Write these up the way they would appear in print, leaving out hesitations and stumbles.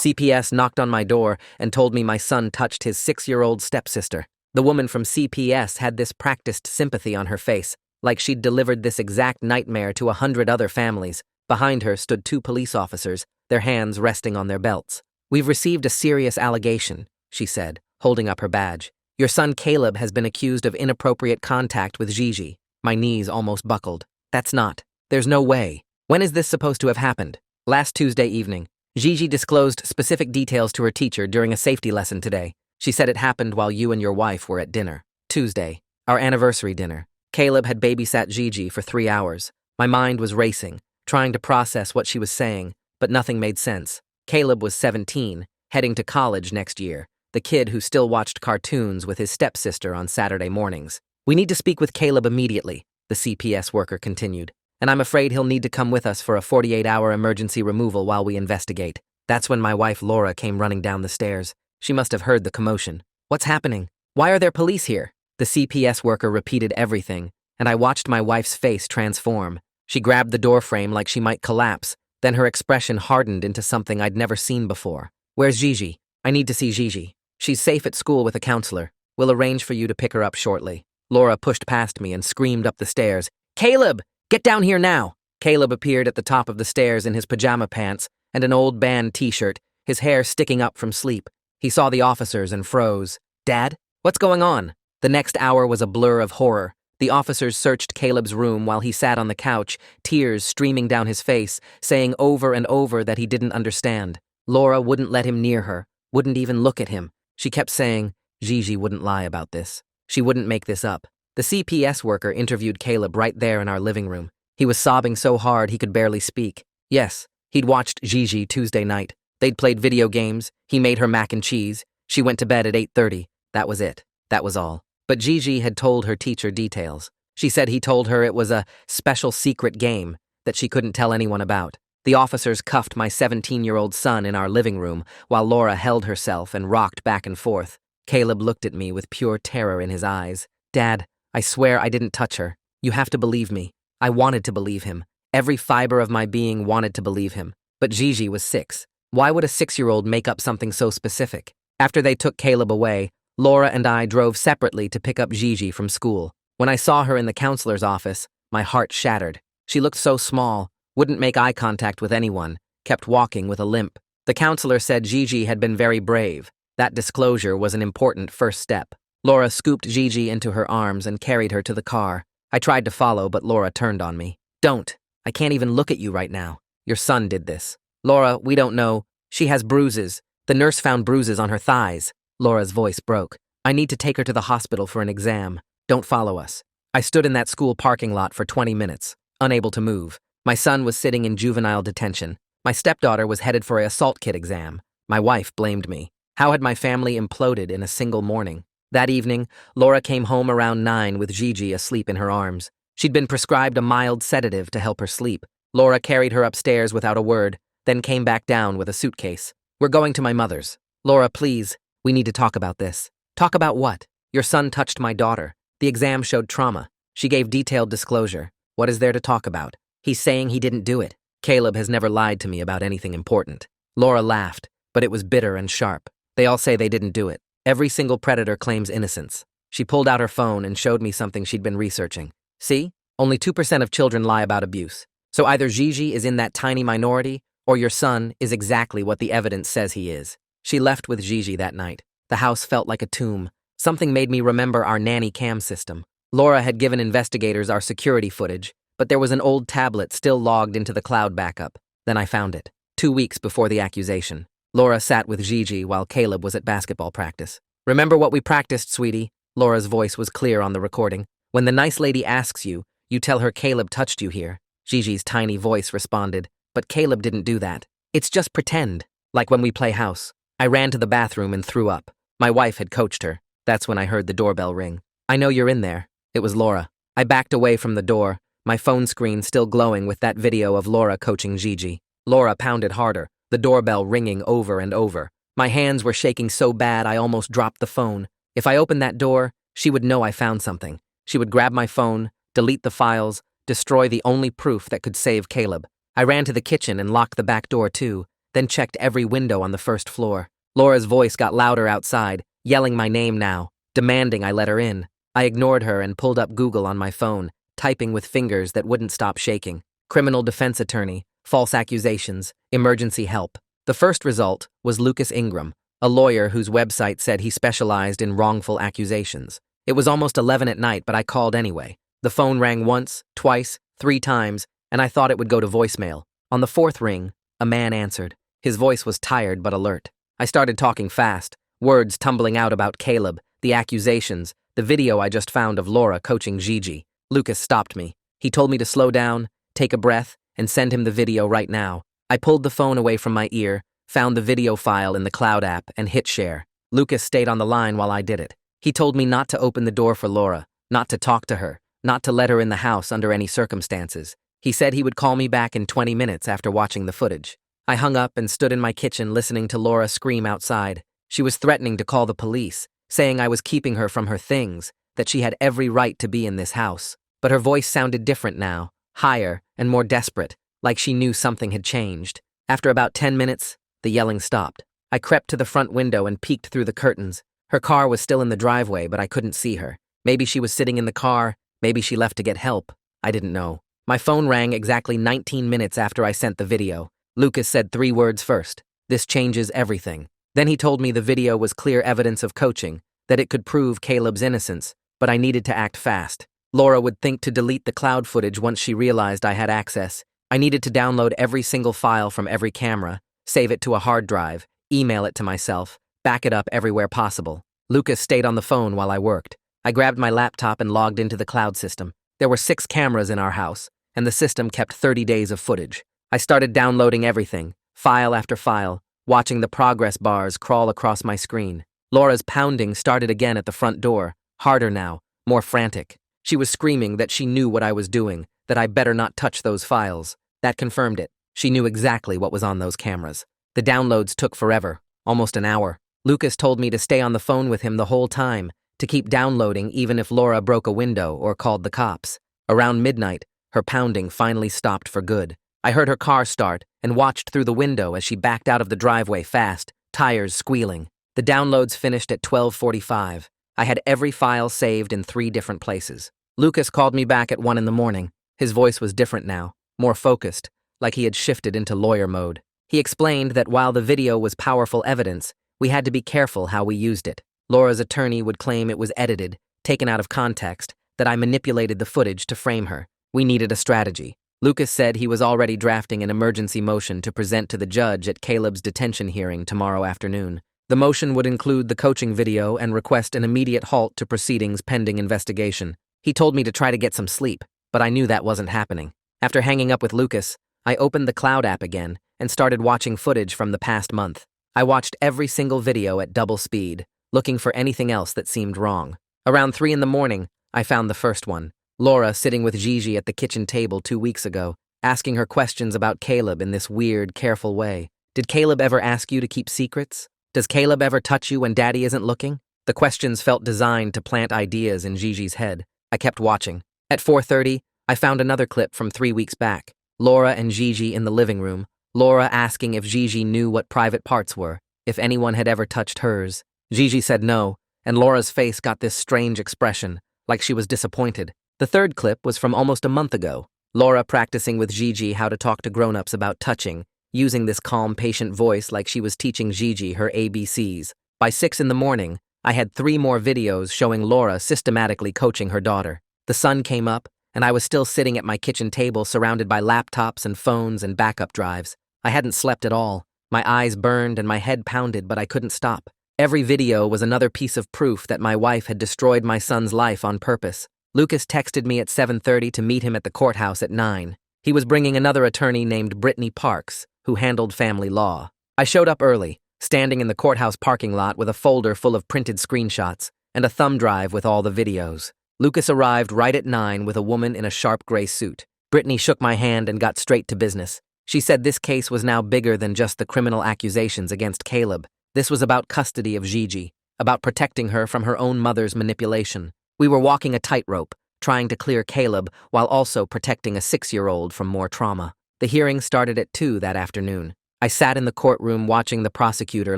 CPS knocked on my door and told me my son touched his 6-year-old stepsister. The woman from CPS had this practiced sympathy on her face, like she'd delivered this exact nightmare to 100 other families. Behind her stood 2 police officers, their hands resting on their belts. "We've received a serious allegation," she said, holding up her badge. "Your son Caleb has been accused of inappropriate contact with Gigi." My knees almost buckled. There's no way. When is this supposed to have happened? Last Tuesday evening. Gigi disclosed specific details to her teacher during a safety lesson today. She said it happened while you and your wife were at dinner. Tuesday, our anniversary dinner. Caleb had babysat Gigi for 3 hours. My mind was racing, trying to process what she was saying, but nothing made sense. Caleb was 17, heading to college next year, the kid who still watched cartoons with his stepsister on Saturday mornings. "We need to speak with Caleb immediately," the CPS worker continued, "and I'm afraid he'll need to come with us for a 48-hour emergency removal while we investigate." That's when my wife Laura came running down the stairs. She must have heard the commotion. "What's happening? Why are there police here?" The CPS worker repeated everything, and I watched my wife's face transform. She grabbed the doorframe like she might collapse, then her expression hardened into something I'd never seen before. "Where's Gigi? I need to see Gigi. She's safe at school with a counselor. We'll arrange for you to pick her up shortly." Laura pushed past me and screamed up the stairs, "Caleb, get down here now!" Caleb appeared at the top of the stairs in his pajama pants and an old band t-shirt, his hair sticking up from sleep. He saw the officers and froze. "Dad? What's going on?" The next hour was a blur of horror. The officers searched Caleb's room while he sat on the couch, tears streaming down his face, saying over and over that he didn't understand. Laura wouldn't let him near her, wouldn't even look at him. She kept saying, Gigi wouldn't lie about this. She wouldn't make this up. The CPS worker interviewed Caleb right there in our living room. He was sobbing so hard he could barely speak. Yes, he'd watched Gigi Tuesday night. They'd played video games. He made her mac and cheese. She went to bed at 8:30. That was it. That was all. But Gigi had told her teacher details. She said he told her it was a special secret game that she couldn't tell anyone about. The officers cuffed my 17-year-old son in our living room while Laura held herself and rocked back and forth. Caleb looked at me with pure terror in his eyes. "Dad, I swear I didn't touch her. You have to believe me." I wanted to believe him. Every fiber of my being wanted to believe him. But Gigi was 6. Why would a 6-year-old make up something so specific? After they took Caleb away, Laura and I drove separately to pick up Gigi from school. When I saw her in the counselor's office, my heart shattered. She looked so small, wouldn't make eye contact with anyone, kept walking with a limp. The counselor said Gigi had been very brave. That disclosure was an important first step. Laura scooped Gigi into her arms and carried her to the car. I tried to follow, but Laura turned on me. "Don't. I can't even look at you right now. Your son did this." "Laura, we don't know. She has bruises. The nurse found bruises on her thighs." Laura's voice broke. "I need to take her to the hospital for an exam. Don't follow us." I stood in that school parking lot for 20 minutes, unable to move. My son was sitting in juvenile detention. My stepdaughter was headed for an assault kit exam. My wife blamed me. How had my family imploded in a single morning? That evening, Laura came home around 9 with Gigi asleep in her arms. She'd been prescribed a mild sedative to help her sleep. Laura carried her upstairs without a word, then came back down with a suitcase. "We're going to my mother's." "Laura, please, we need to talk about this." "Talk about what?" "Your son touched my daughter. The exam showed trauma." She gave detailed disclosure. "What is there to talk about?" "He's saying he didn't do it. Caleb has never lied to me about anything important." Laura laughed, but it was bitter and sharp. "They all say they didn't do it. Every single predator claims innocence." She pulled out her phone and showed me something she'd been researching. "See? Only 2% of children lie about abuse. So either Gigi is in that tiny minority, or your son is exactly what the evidence says he is." She left with Gigi that night. The house felt like a tomb. Something made me remember our nanny cam system. Laura had given investigators our security footage, but there was an old tablet still logged into the cloud backup. Then I found it. 2 weeks before the accusation. Laura sat with Gigi while Caleb was at basketball practice. "Remember what we practiced, sweetie?" Laura's voice was clear on the recording. "When the nice lady asks you, you tell her Caleb touched you here." Gigi's tiny voice responded, "But Caleb didn't do that. It's just pretend, like when we play house." I ran to the bathroom and threw up. My wife had coached her. That's when I heard the doorbell ring. "I know you're in there." It was Laura. I backed away from the door, my phone screen still glowing with that video of Laura coaching Gigi. Laura pounded harder, the doorbell ringing over and over. My hands were shaking so bad I almost dropped the phone. If I opened that door, she would know I found something. She would grab my phone, delete the files, destroy the only proof that could save Caleb. I ran to the kitchen and locked the back door too. then checked every window on the first floor. Laura's voice got louder outside, yelling my name now, demanding I let her in. I ignored her and pulled up Google on my phone, typing with fingers that wouldn't stop shaking. Criminal defense attorney, false accusations, emergency help. The first result was Lucas Ingram, a lawyer whose website said he specialized in wrongful accusations. It was almost 11 at night, but I called anyway. The phone rang once, twice, 3 times, and I thought it would go to voicemail. On the 4th ring, a man answered. His voice was tired but alert. I started talking fast, words tumbling out about Caleb, the accusations, the video I just found of Laura coaching Gigi. Lucas stopped me. He told me to slow down, take a breath, and send him the video right now. I pulled the phone away from my ear, found the video file in the Cloud app, and hit share. Lucas stayed on the line while I did it. He told me not to open the door for Laura, not to talk to her, not to let her in the house under any circumstances. He said he would call me back in 20 minutes after watching the footage. I hung up and stood in my kitchen listening to Laura scream outside. She was threatening to call the police, saying I was keeping her from her things, that she had every right to be in this house. But her voice sounded different now, higher and more desperate, like she knew something had changed. After about 10 minutes, the yelling stopped. I crept to the front window and peeked through the curtains. Her car was still in the driveway, but I couldn't see her. Maybe she was sitting in the car, maybe she left to get help. I didn't know. My phone rang exactly 19 minutes after I sent the video. Lucas said 3 words first. This changes everything. Then he told me the video was clear evidence of coaching, that it could prove Caleb's innocence, but I needed to act fast. Laura would think to delete the cloud footage once she realized I had access. I needed to download every single file from every camera, save it to a hard drive, email it to myself, back it up everywhere possible. Lucas stayed on the phone while I worked. I grabbed my laptop and logged into the cloud system. There were 6 cameras in our house, and the system kept 30 days of footage. I started downloading everything, file after file, watching the progress bars crawl across my screen. Laura's pounding started again at the front door, harder now, more frantic. She was screaming that she knew what I was doing, that I better not touch those files. That confirmed it. She knew exactly what was on those cameras. The downloads took forever, almost an hour. Lucas told me to stay on the phone with him the whole time, to keep downloading even if Laura broke a window or called the cops. Around midnight, her pounding finally stopped for good. I heard her car start and watched through the window as she backed out of the driveway fast, tires squealing. The downloads finished at 12:45. I had every file saved in 3 different places. Lucas called me back at 1 in the morning. His voice was different now, more focused, like he had shifted into lawyer mode. He explained that while the video was powerful evidence, we had to be careful how we used it. Laura's attorney would claim it was edited, taken out of context, that I manipulated the footage to frame her. We needed a strategy. Lucas said he was already drafting an emergency motion to present to the judge at Caleb's detention hearing tomorrow afternoon. The motion would include the coaching video and request an immediate halt to proceedings pending investigation. He told me to try to get some sleep, but I knew that wasn't happening. After hanging up with Lucas, I opened the Cloud app again and started watching footage from the past month. I watched every single video at double speed, looking for anything else that seemed wrong. Around 3 in the morning, I found the first one. Laura sitting with Gigi at the kitchen table 2 weeks ago, asking her questions about Caleb in this weird, careful way. Did Caleb ever ask you to keep secrets? Does Caleb ever touch you when Daddy isn't looking? The questions felt designed to plant ideas in Gigi's head. I kept watching. At 4:30, I found another clip from 3 weeks back. Laura and Gigi in the living room. Laura asking if Gigi knew what private parts were, if anyone had ever touched hers. Gigi said no, and Laura's face got this strange expression, like she was disappointed. The third clip was from almost a month ago. Laura practicing with Gigi how to talk to grown-ups about touching, using this calm, patient voice like she was teaching Gigi her ABCs. By 6 in the morning, I had 3 more videos showing Laura systematically coaching her daughter. The sun came up, and I was still sitting at my kitchen table surrounded by laptops and phones and backup drives. I hadn't slept at all. My eyes burned and my head pounded, but I couldn't stop. Every video was another piece of proof that my wife had destroyed my son's life on purpose. Lucas texted me at 7:30 to meet him at the courthouse at 9. He was bringing another attorney named Brittany Parks, who handled family law. I showed up early, standing in the courthouse parking lot with a folder full of printed screenshots and a thumb drive with all the videos. Lucas arrived right at 9 with a woman in a sharp gray suit. Brittany shook my hand and got straight to business. She said this case was now bigger than just the criminal accusations against Caleb. This was about custody of Gigi, about protecting her from her own mother's manipulation. We were walking a tightrope, trying to clear Caleb while also protecting a 6-year-old from more trauma. The hearing started at 2 that afternoon. I sat in the courtroom watching the prosecutor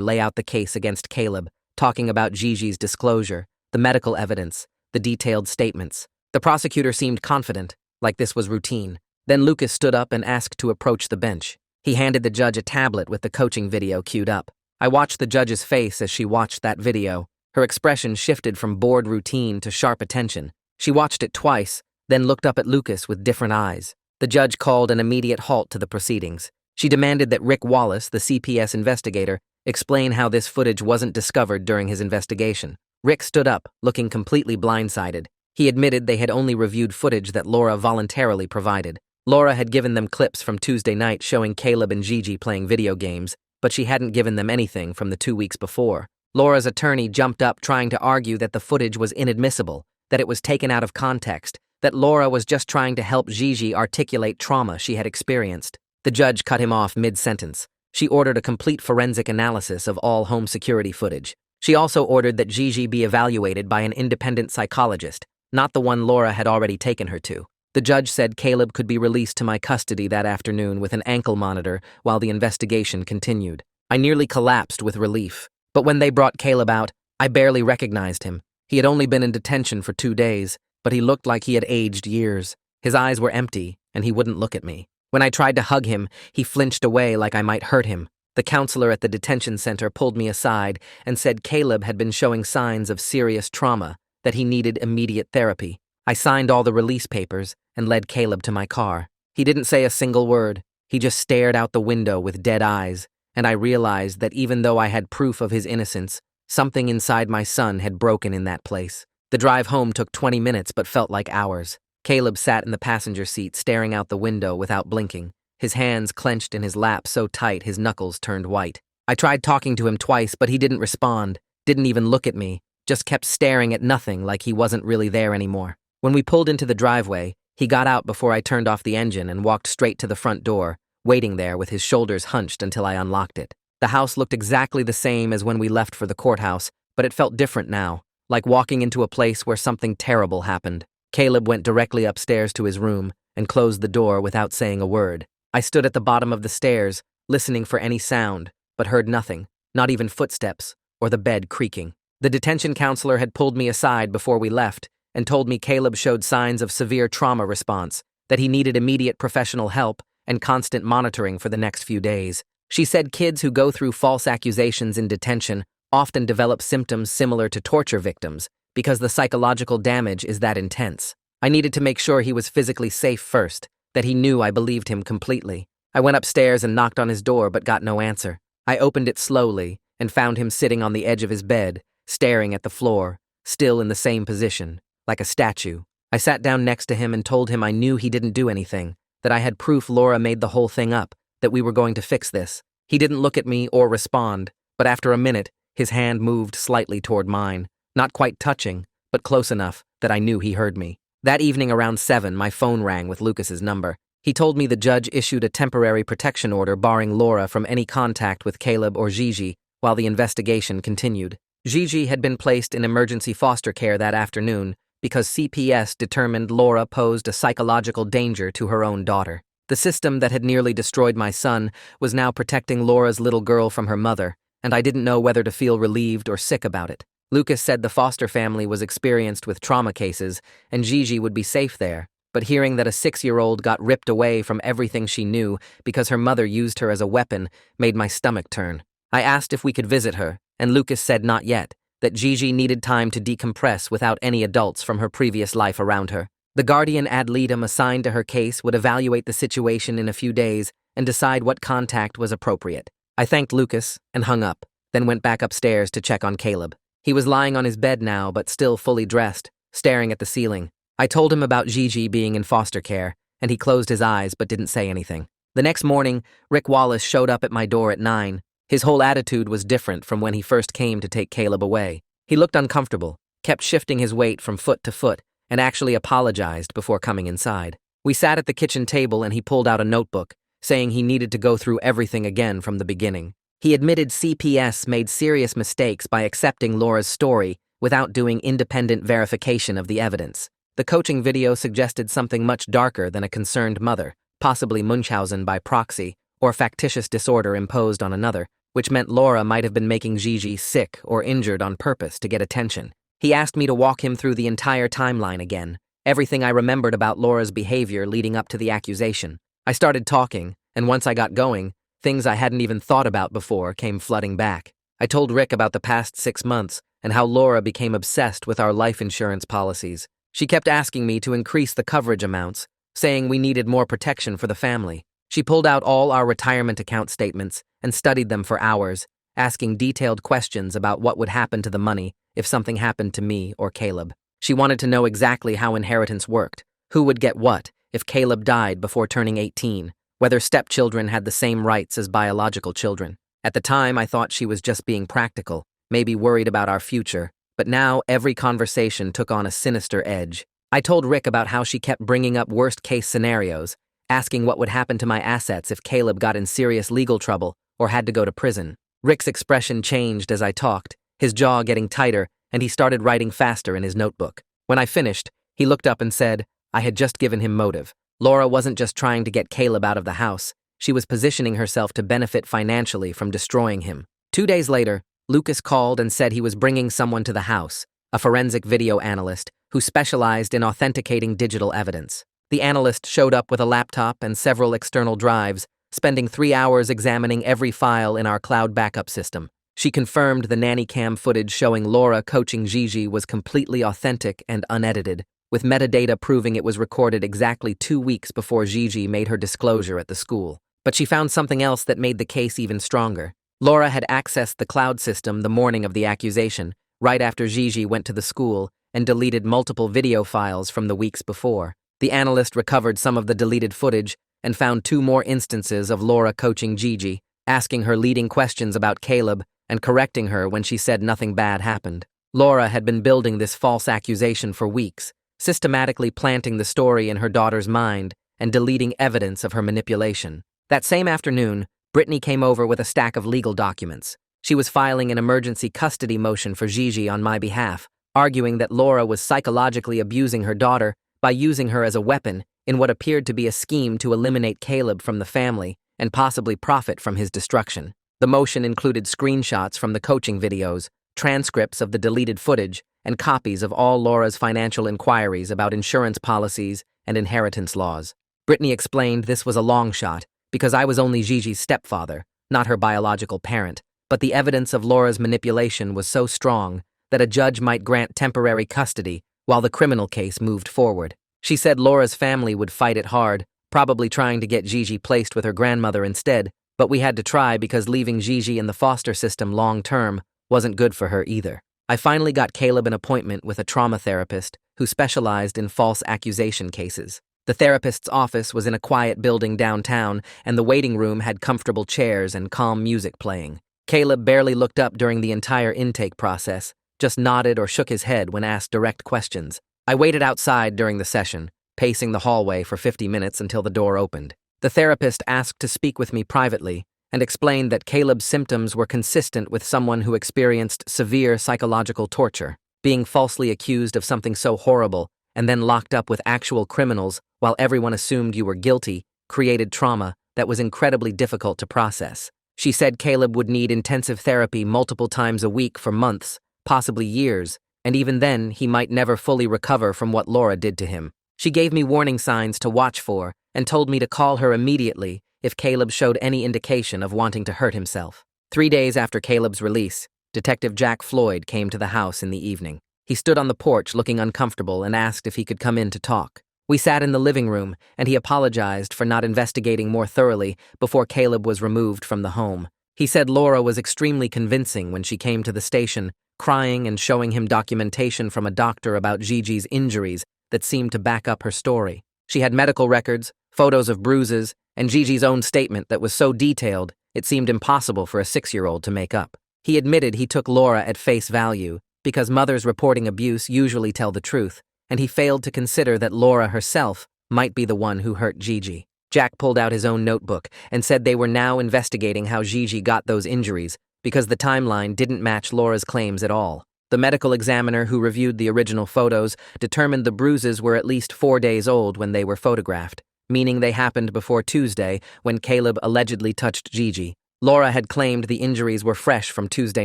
lay out the case against Caleb, talking about Gigi's disclosure, the medical evidence, the detailed statements. The prosecutor seemed confident, like this was routine. Then Lucas stood up and asked to approach the bench. He handed the judge a tablet with the coaching video queued up. I watched the judge's face as she watched that video. Her expression shifted from bored routine to sharp attention. She watched it twice, then looked up at Lucas with different eyes. The judge called an immediate halt to the proceedings. She demanded that Rick Wallace, the CPS investigator, explain how this footage wasn't discovered during his investigation. Rick stood up, looking completely blindsided. He admitted they had only reviewed footage that Laura voluntarily provided. Laura had given them clips from Tuesday night showing Caleb and Gigi playing video games, but she hadn't given them anything from the 2 weeks before. Laura's attorney jumped up trying to argue that the footage was inadmissible, that it was taken out of context, that Laura was just trying to help Gigi articulate trauma she had experienced. The judge cut him off mid-sentence. She ordered a complete forensic analysis of all home security footage. She also ordered that Gigi be evaluated by an independent psychologist, not the one Laura had already taken her to. The judge said Caleb could be released to my custody that afternoon with an ankle monitor while the investigation continued. I nearly collapsed with relief. But when they brought Caleb out, I barely recognized him. He had only been in detention for 2 days, but he looked like he had aged years. His eyes were empty, and he wouldn't look at me. When I tried to hug him, he flinched away like I might hurt him. The counselor at the detention center pulled me aside and said Caleb had been showing signs of serious trauma, that he needed immediate therapy. I signed all the release papers and led Caleb to my car. He didn't say a single word. He just stared out the window with dead eyes, and I realized that even though I had proof of his innocence, something inside my son had broken in that place. The drive home took 20 minutes but felt like hours. Caleb sat in the passenger seat staring out the window without blinking, his hands clenched in his lap so tight his knuckles turned white. I tried talking to him twice, but he didn't respond, didn't even look at me, just kept staring at nothing like he wasn't really there anymore. When we pulled into the driveway, he got out before I turned off the engine and walked straight to the front door, waiting there with his shoulders hunched until I unlocked it. The house looked exactly the same as when we left for the courthouse, but it felt different now, like walking into a place where something terrible happened. Caleb went directly upstairs to his room and closed the door without saying a word. I stood at the bottom of the stairs, listening for any sound, but heard nothing, not even footsteps or the bed creaking. The detention counselor had pulled me aside before we left and told me Caleb showed signs of severe trauma response, that he needed immediate professional help and constant monitoring for the next few days. She said kids who go through false accusations in detention often develop symptoms similar to torture victims because the psychological damage is that intense. I needed to make sure he was physically safe first, that he knew I believed him completely. I went upstairs and knocked on his door but got no answer. I opened it slowly and found him sitting on the edge of his bed, staring at the floor, still in the same position, like a statue. I sat down next to him and told him I knew he didn't do anything, that I had proof Laura made the whole thing up, that we were going to fix this. He didn't look at me or respond, but after a minute, his hand moved slightly toward mine, not quite touching, but close enough that I knew he heard me. That evening around 7, my phone rang with Lucas's number. He told me the judge issued a temporary protection order barring Laura from any contact with Caleb or Gigi while the investigation continued. Gigi had been placed in emergency foster care that afternoon because CPS determined Laura posed a psychological danger to her own daughter. The system that had nearly destroyed my son was now protecting Laura's little girl from her mother, and I didn't know whether to feel relieved or sick about it. Lucas said the foster family was experienced with trauma cases, and Gigi would be safe there, but hearing that a 6-year-old got ripped away from everything she knew because her mother used her as a weapon made my stomach turn. I asked if we could visit her, and Lucas said not yet, that Gigi needed time to decompress without any adults from her previous life around her. The guardian ad litem assigned to her case would evaluate the situation in a few days and decide what contact was appropriate. I thanked Lucas and hung up, then went back upstairs to check on Caleb. He was lying on his bed now, but still fully dressed, staring at the ceiling. I told him about Gigi being in foster care, and he closed his eyes but didn't say anything. The next morning, Rick Wallace showed up at my door at 9. His whole attitude was different from when he first came to take Caleb away. He looked uncomfortable, kept shifting his weight from foot to foot, and actually apologized before coming inside. We sat at the kitchen table and he pulled out a notebook, saying he needed to go through everything again from the beginning. He admitted CPS made serious mistakes by accepting Laura's story without doing independent verification of the evidence. The coaching video suggested something much darker than a concerned mother, possibly Munchausen by proxy, or factitious disorder imposed on another, which meant Laura might have been making Gigi sick or injured on purpose to get attention. He asked me to walk him through the entire timeline again, everything I remembered about Laura's behavior leading up to the accusation. I started talking, and once I got going, things I hadn't even thought about before came flooding back. I told Rick about the past 6 months and how Laura became obsessed with our life insurance policies. She kept asking me to increase the coverage amounts, saying we needed more protection for the family. She pulled out all our retirement account statements and studied them for hours, asking detailed questions about what would happen to the money if something happened to me or Caleb. She wanted to know exactly how inheritance worked, who would get what if Caleb died before turning 18, whether stepchildren had the same rights as biological children. At the time, I thought she was just being practical, maybe worried about our future, but now every conversation took on a sinister edge. I told Rick about how she kept bringing up worst-case scenarios, asking what would happen to my assets if Caleb got in serious legal trouble or had to go to prison. Rick's expression changed as I talked, his jaw getting tighter, and he started writing faster in his notebook. When I finished, he looked up and said, I had just given him motive. Laura wasn't just trying to get Caleb out of the house. She was positioning herself to benefit financially from destroying him. 2 days later, Lucas called and said he was bringing someone to the house, a forensic video analyst who specialized in authenticating digital evidence. The analyst showed up with a laptop and several external drives, spending 3 hours examining every file in our cloud backup system. She confirmed the nanny cam footage showing Laura coaching Gigi was completely authentic and unedited, with metadata proving it was recorded exactly 2 weeks before Gigi made her disclosure at the school. But she found something else that made the case even stronger. Laura had accessed the cloud system the morning of the accusation, right after Gigi went to the school, and deleted multiple video files from the weeks before. The analyst recovered some of the deleted footage and found 2 more instances of Laura coaching Gigi, asking her leading questions about Caleb and correcting her when she said nothing bad happened. Laura had been building this false accusation for weeks, systematically planting the story in her daughter's mind and deleting evidence of her manipulation. That same afternoon, Brittany came over with a stack of legal documents. She was filing an emergency custody motion for Gigi on my behalf, arguing that Laura was psychologically abusing her daughter by using her as a weapon in what appeared to be a scheme to eliminate Caleb from the family and possibly profit from his destruction. The motion included screenshots from the coaching videos, transcripts of the deleted footage, and copies of all Laura's financial inquiries about insurance policies and inheritance laws. Brittany explained this was a long shot because I was only Gigi's stepfather, not her biological parent, but the evidence of Laura's manipulation was so strong that a judge might grant temporary custody while the criminal case moved forward. She said Laura's family would fight it hard, probably trying to get Gigi placed with her grandmother instead, but we had to try because leaving Gigi in the foster system long-term wasn't good for her either. I finally got Caleb an appointment with a trauma therapist who specialized in false accusation cases. The therapist's office was in a quiet building downtown, and the waiting room had comfortable chairs and calm music playing. Caleb barely looked up during the entire intake process, just nodded or shook his head when asked direct questions. I waited outside during the session, pacing the hallway for 50 minutes until the door opened. The therapist asked to speak with me privately and explained that Caleb's symptoms were consistent with someone who experienced severe psychological torture. Being falsely accused of something so horrible and then locked up with actual criminals while everyone assumed you were guilty created trauma that was incredibly difficult to process. She said Caleb would need intensive therapy multiple times a week for months, possibly years, and even then he might never fully recover from what Laura did to him. She gave me warning signs to watch for and told me to call her immediately if Caleb showed any indication of wanting to hurt himself. 3 days after Caleb's release, Detective Jack Floyd came to the house in the evening. He stood on the porch looking uncomfortable and asked if he could come in to talk. We sat in the living room, and he apologized for not investigating more thoroughly before Caleb was removed from the home. He said Laura was extremely convincing when she came to the station, crying and showing him documentation from a doctor about Gigi's injuries that seemed to back up her story. She had medical records, photos of bruises, and Gigi's own statement that was so detailed it seemed impossible for a 6-year-old to make up. He admitted he took Laura at face value because mothers reporting abuse usually tell the truth, and he failed to consider that Laura herself might be the one who hurt Gigi. Jack pulled out his own notebook and said they were now investigating how Gigi got those injuries because the timeline didn't match Laura's claims at all. The medical examiner who reviewed the original photos determined the bruises were at least 4 days old when they were photographed. meaning they happened before Tuesday when Caleb allegedly touched Gigi. Laura had claimed the injuries were fresh from Tuesday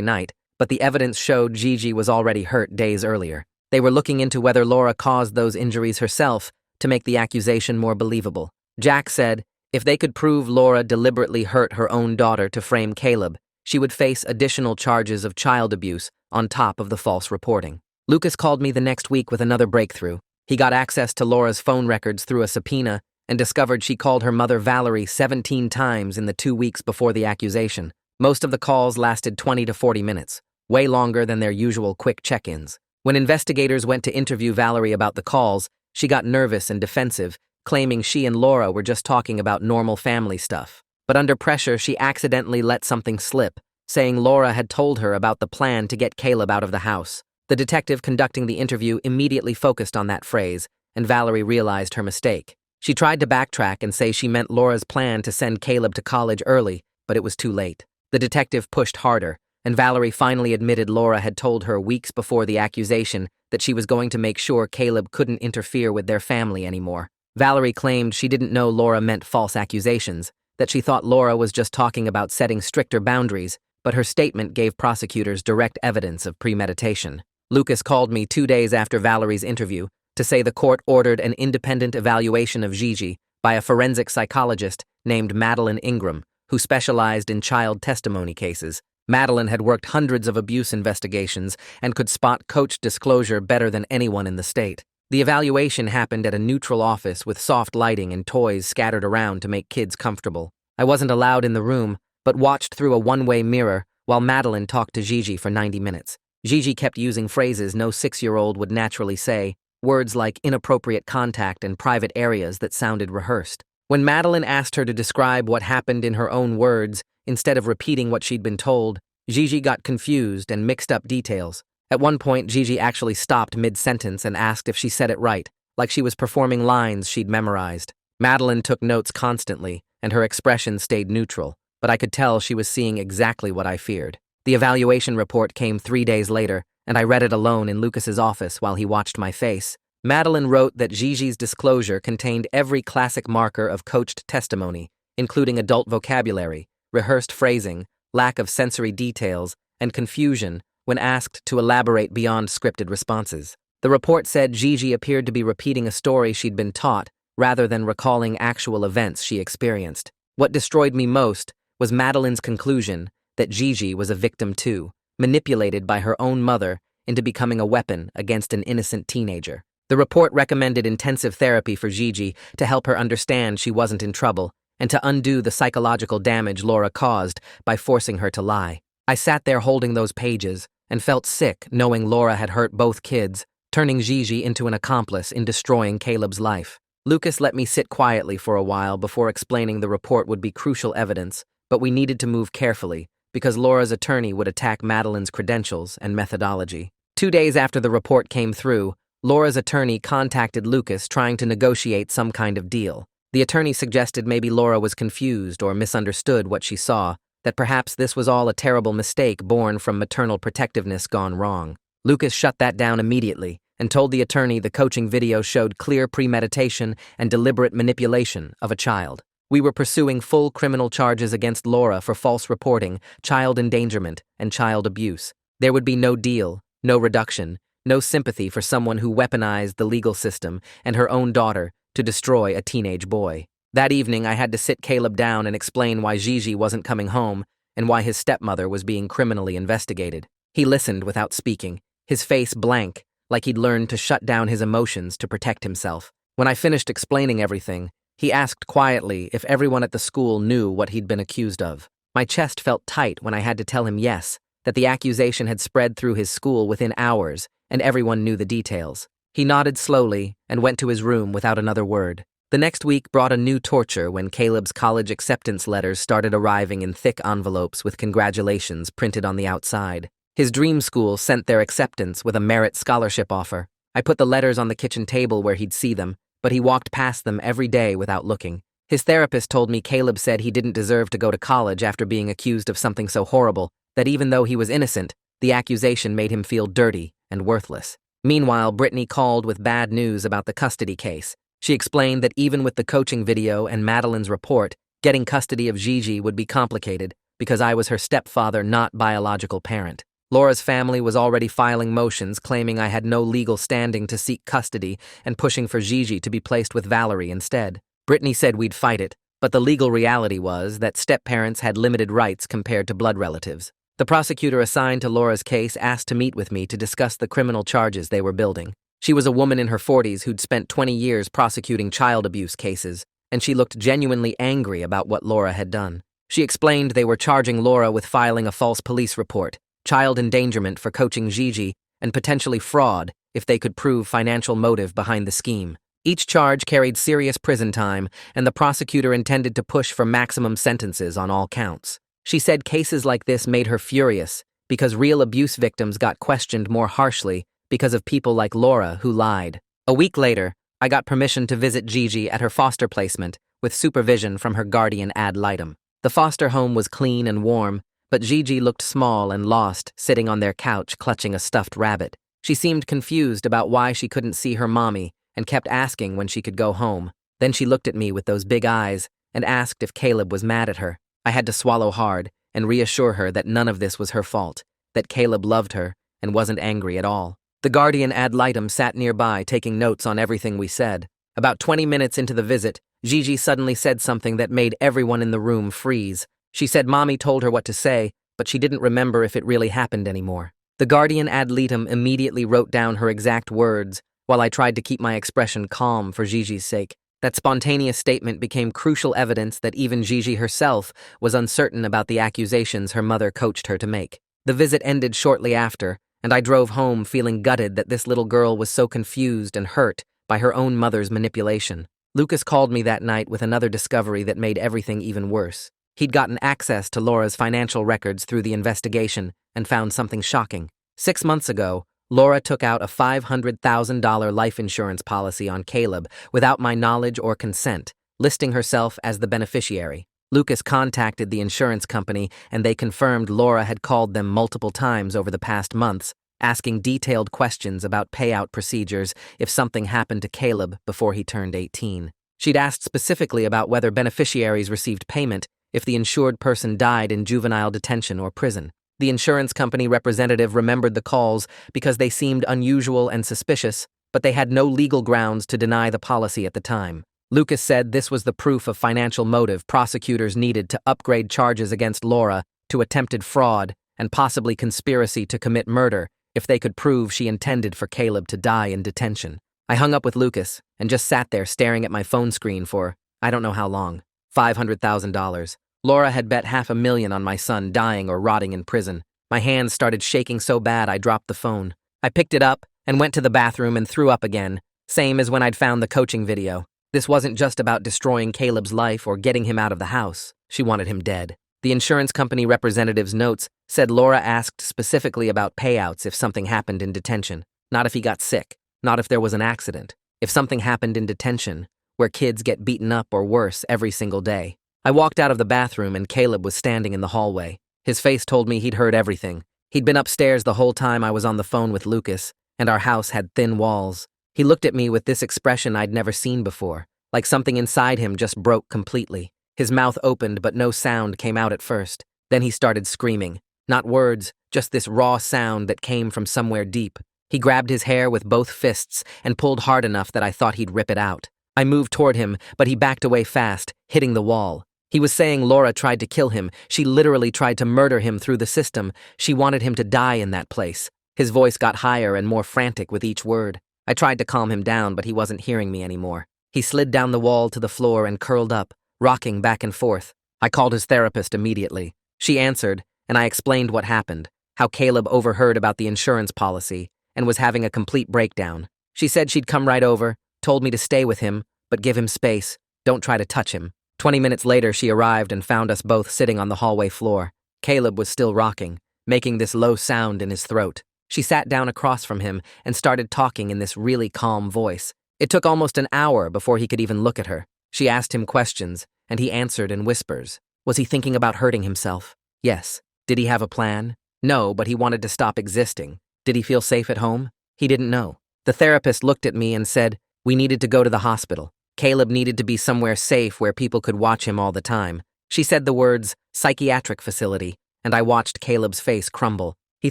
night, but the evidence showed Gigi was already hurt days earlier. They were looking into whether Laura caused those injuries herself to make the accusation more believable. Jack said if they could prove Laura deliberately hurt her own daughter to frame Caleb, she would face additional charges of child abuse on top of the false reporting. Lucas called me the next week with another breakthrough. He got access to Laura's phone records through a subpoena and discovered she called her mother Valerie 17 times in the 2 weeks before the accusation. Most of the calls lasted 20 to 40 minutes, way longer than their usual quick check-ins. When investigators went to interview Valerie about the calls, she got nervous and defensive, claiming she and Laura were just talking about normal family stuff. But under pressure, she accidentally let something slip, saying Laura had told her about the plan to get Caleb out of the house. The detective conducting the interview immediately focused on that phrase, and Valerie realized her mistake. She tried to backtrack and say she meant Laura's plan to send Caleb to college early, but it was too late. The detective pushed harder, and Valerie finally admitted Laura had told her weeks before the accusation that she was going to make sure Caleb couldn't interfere with their family anymore. Valerie claimed she didn't know Laura meant false accusations, that she thought Laura was just talking about setting stricter boundaries, but her statement gave prosecutors direct evidence of premeditation. Lucas called me 2 days after Valerie's interview to say the court ordered an independent evaluation of Gigi by a forensic psychologist named Madeline Ingram, who specialized in child testimony cases. Madeline had worked hundreds of abuse investigations and could spot coach disclosure better than anyone in the state. The evaluation happened at a neutral office with soft lighting and toys scattered around to make kids comfortable. I wasn't allowed in the room, but watched through a one-way mirror while Madeline talked to Gigi for 90 minutes. Gigi kept using phrases no 6-year-old would naturally say, words like inappropriate contact and private areas that sounded rehearsed. When Madeline asked her to describe what happened in her own words, instead of repeating what she'd been told, Gigi got confused and mixed up details. At one point, Gigi actually stopped mid-sentence and asked if she said it right, like she was performing lines she'd memorized. Madeline took notes constantly, and her expression stayed neutral, but I could tell she was seeing exactly what I feared. The evaluation report came 3 days later, and I read it alone in Lucas's office while he watched my face. Madeline wrote that Gigi's disclosure contained every classic marker of coached testimony, including adult vocabulary, rehearsed phrasing, lack of sensory details, and confusion when asked to elaborate beyond scripted responses. The report said Gigi appeared to be repeating a story she'd been taught rather than recalling actual events she experienced. What destroyed me most was Madeline's conclusion that Gigi was a victim too, manipulated by her own mother into becoming a weapon against an innocent teenager. The report recommended intensive therapy for Gigi to help her understand she wasn't in trouble and to undo the psychological damage Laura caused by forcing her to lie. I sat there holding those pages and felt sick knowing Laura had hurt both kids, turning Gigi into an accomplice in destroying Caleb's life. Lucas let me sit quietly for a while before explaining the report would be crucial evidence, but we needed to move carefully because Laura's attorney would attack Madeline's credentials and methodology. 2 days after the report came through, Laura's attorney contacted Lucas trying to negotiate some kind of deal. The attorney suggested maybe Laura was confused or misunderstood what she saw, that perhaps this was all a terrible mistake born from maternal protectiveness gone wrong. Lucas shut that down immediately and told the attorney the coaching video showed clear premeditation and deliberate manipulation of a child. We were pursuing full criminal charges against Laura for false reporting, child endangerment, and child abuse. There would be no deal, no reduction, no sympathy for someone who weaponized the legal system and her own daughter to destroy a teenage boy. That evening, I had to sit Caleb down and explain why Gigi wasn't coming home and why his stepmother was being criminally investigated. He listened without speaking, his face blank, like he'd learned to shut down his emotions to protect himself. When I finished explaining everything, he asked quietly if everyone at the school knew what he'd been accused of. My chest felt tight when I had to tell him yes, that the accusation had spread through his school within hours, and everyone knew the details. He nodded slowly and went to his room without another word. The next week brought a new torture when Caleb's college acceptance letters started arriving in thick envelopes with congratulations printed on the outside. His dream school sent their acceptance with a merit scholarship offer. I put the letters on the kitchen table where he'd see them, but he walked past them every day without looking. His therapist told me Caleb said he didn't deserve to go to college after being accused of something so horrible, that even though he was innocent, the accusation made him feel dirty and worthless. Meanwhile, Brittany called with bad news about the custody case. She explained that even with the coaching video and Madeline's report, getting custody of Gigi would be complicated because I was her stepfather, not biological parent. Laura's family was already filing motions claiming I had no legal standing to seek custody and pushing for Gigi to be placed with Valerie instead. Brittany said we'd fight it, but the legal reality was that step-parents had limited rights compared to blood relatives. The prosecutor assigned to Laura's case asked to meet with me to discuss the criminal charges they were building. She was a woman in her 40s who'd spent 20 years prosecuting child abuse cases, and she looked genuinely angry about what Laura had done. She explained they were charging Laura with filing a false police report, child endangerment for coaching Gigi, and potentially fraud if they could prove financial motive behind the scheme. Each charge carried serious prison time, and the prosecutor intended to push for maximum sentences on all counts. She said cases like this made her furious because real abuse victims got questioned more harshly because of people like Laura who lied. A week later, I got permission to visit Gigi at her foster placement with supervision from her guardian ad litem. The foster home was clean and warm, but Gigi looked small and lost, sitting on their couch clutching a stuffed rabbit. She seemed confused about why she couldn't see her mommy and kept asking when she could go home. Then she looked at me with those big eyes and asked if Caleb was mad at her. I had to swallow hard and reassure her that none of this was her fault, that Caleb loved her and wasn't angry at all. The guardian ad litem sat nearby taking notes on everything we said. About 20 minutes into the visit, Gigi suddenly said something that made everyone in the room freeze. She said Mommy told her what to say, but she didn't remember if it really happened anymore. The guardian ad litem immediately wrote down her exact words, while I tried to keep my expression calm for Gigi's sake. That spontaneous statement became crucial evidence that even Gigi herself was uncertain about the accusations her mother coached her to make. The visit ended shortly after, and I drove home feeling gutted that this little girl was so confused and hurt by her own mother's manipulation. Lucas called me that night with another discovery that made everything even worse. He'd gotten access to Laura's financial records through the investigation and found something shocking. 6 months ago, Laura took out a $500,000 life insurance policy on Caleb without my knowledge or consent, listing herself as the beneficiary. Lucas contacted the insurance company, and they confirmed Laura had called them multiple times over the past months, asking detailed questions about payout procedures if something happened to Caleb before he turned 18. She'd asked specifically about whether beneficiaries received payment if the insured person died in juvenile detention or prison. The insurance company representative remembered the calls because they seemed unusual and suspicious, but they had no legal grounds to deny the policy at the time. Lucas said this was the proof of financial motive prosecutors needed to upgrade charges against Laura to attempted fraud and possibly conspiracy to commit murder if they could prove she intended for Caleb to die in detention. I hung up with Lucas and just sat there staring at my phone screen for, I don't know how long, $500,000. Laura had bet $500,000 on my son dying or rotting in prison. My hands started shaking so bad I dropped the phone. I picked it up and went to the bathroom and threw up again, same as when I'd found the coaching video. This wasn't just about destroying Caleb's life or getting him out of the house. She wanted him dead. The insurance company representative's notes said Laura asked specifically about payouts if something happened in detention, not if he got sick, not if there was an accident, if something happened in detention, where kids get beaten up or worse every single day. I walked out of the bathroom and Caleb was standing in the hallway. His face told me he'd heard everything. He'd been upstairs the whole time I was on the phone with Lucas, and our house had thin walls. He looked at me with this expression I'd never seen before, like something inside him just broke completely. His mouth opened, but no sound came out at first. Then he started screaming. Not words, just this raw sound that came from somewhere deep. He grabbed his hair with both fists and pulled hard enough that I thought he'd rip it out. I moved toward him, but he backed away fast, hitting the wall. He was saying Laura tried to kill him. She literally tried to murder him through the system. She wanted him to die in that place. His voice got higher and more frantic with each word. I tried to calm him down, but he wasn't hearing me anymore. He slid down the wall to the floor and curled up, rocking back and forth. I called his therapist immediately. She answered, and I explained what happened, how Caleb overheard about the insurance policy and was having a complete breakdown. She said she'd come right over, told me to stay with him, but give him space, don't try to touch him. 20 minutes later, she arrived and found us both sitting on the hallway floor. Caleb was still rocking, making this low sound in his throat. She sat down across from him and started talking in this really calm voice. It took almost an hour before he could even look at her. She asked him questions, and he answered in whispers. Was he thinking about hurting himself? Yes. Did he have a plan? No, but he wanted to stop existing. Did he feel safe at home? He didn't know. The therapist looked at me and said, We needed to go to the hospital. Caleb needed to be somewhere safe where people could watch him all the time. She said the words, psychiatric facility, and I watched Caleb's face crumble. He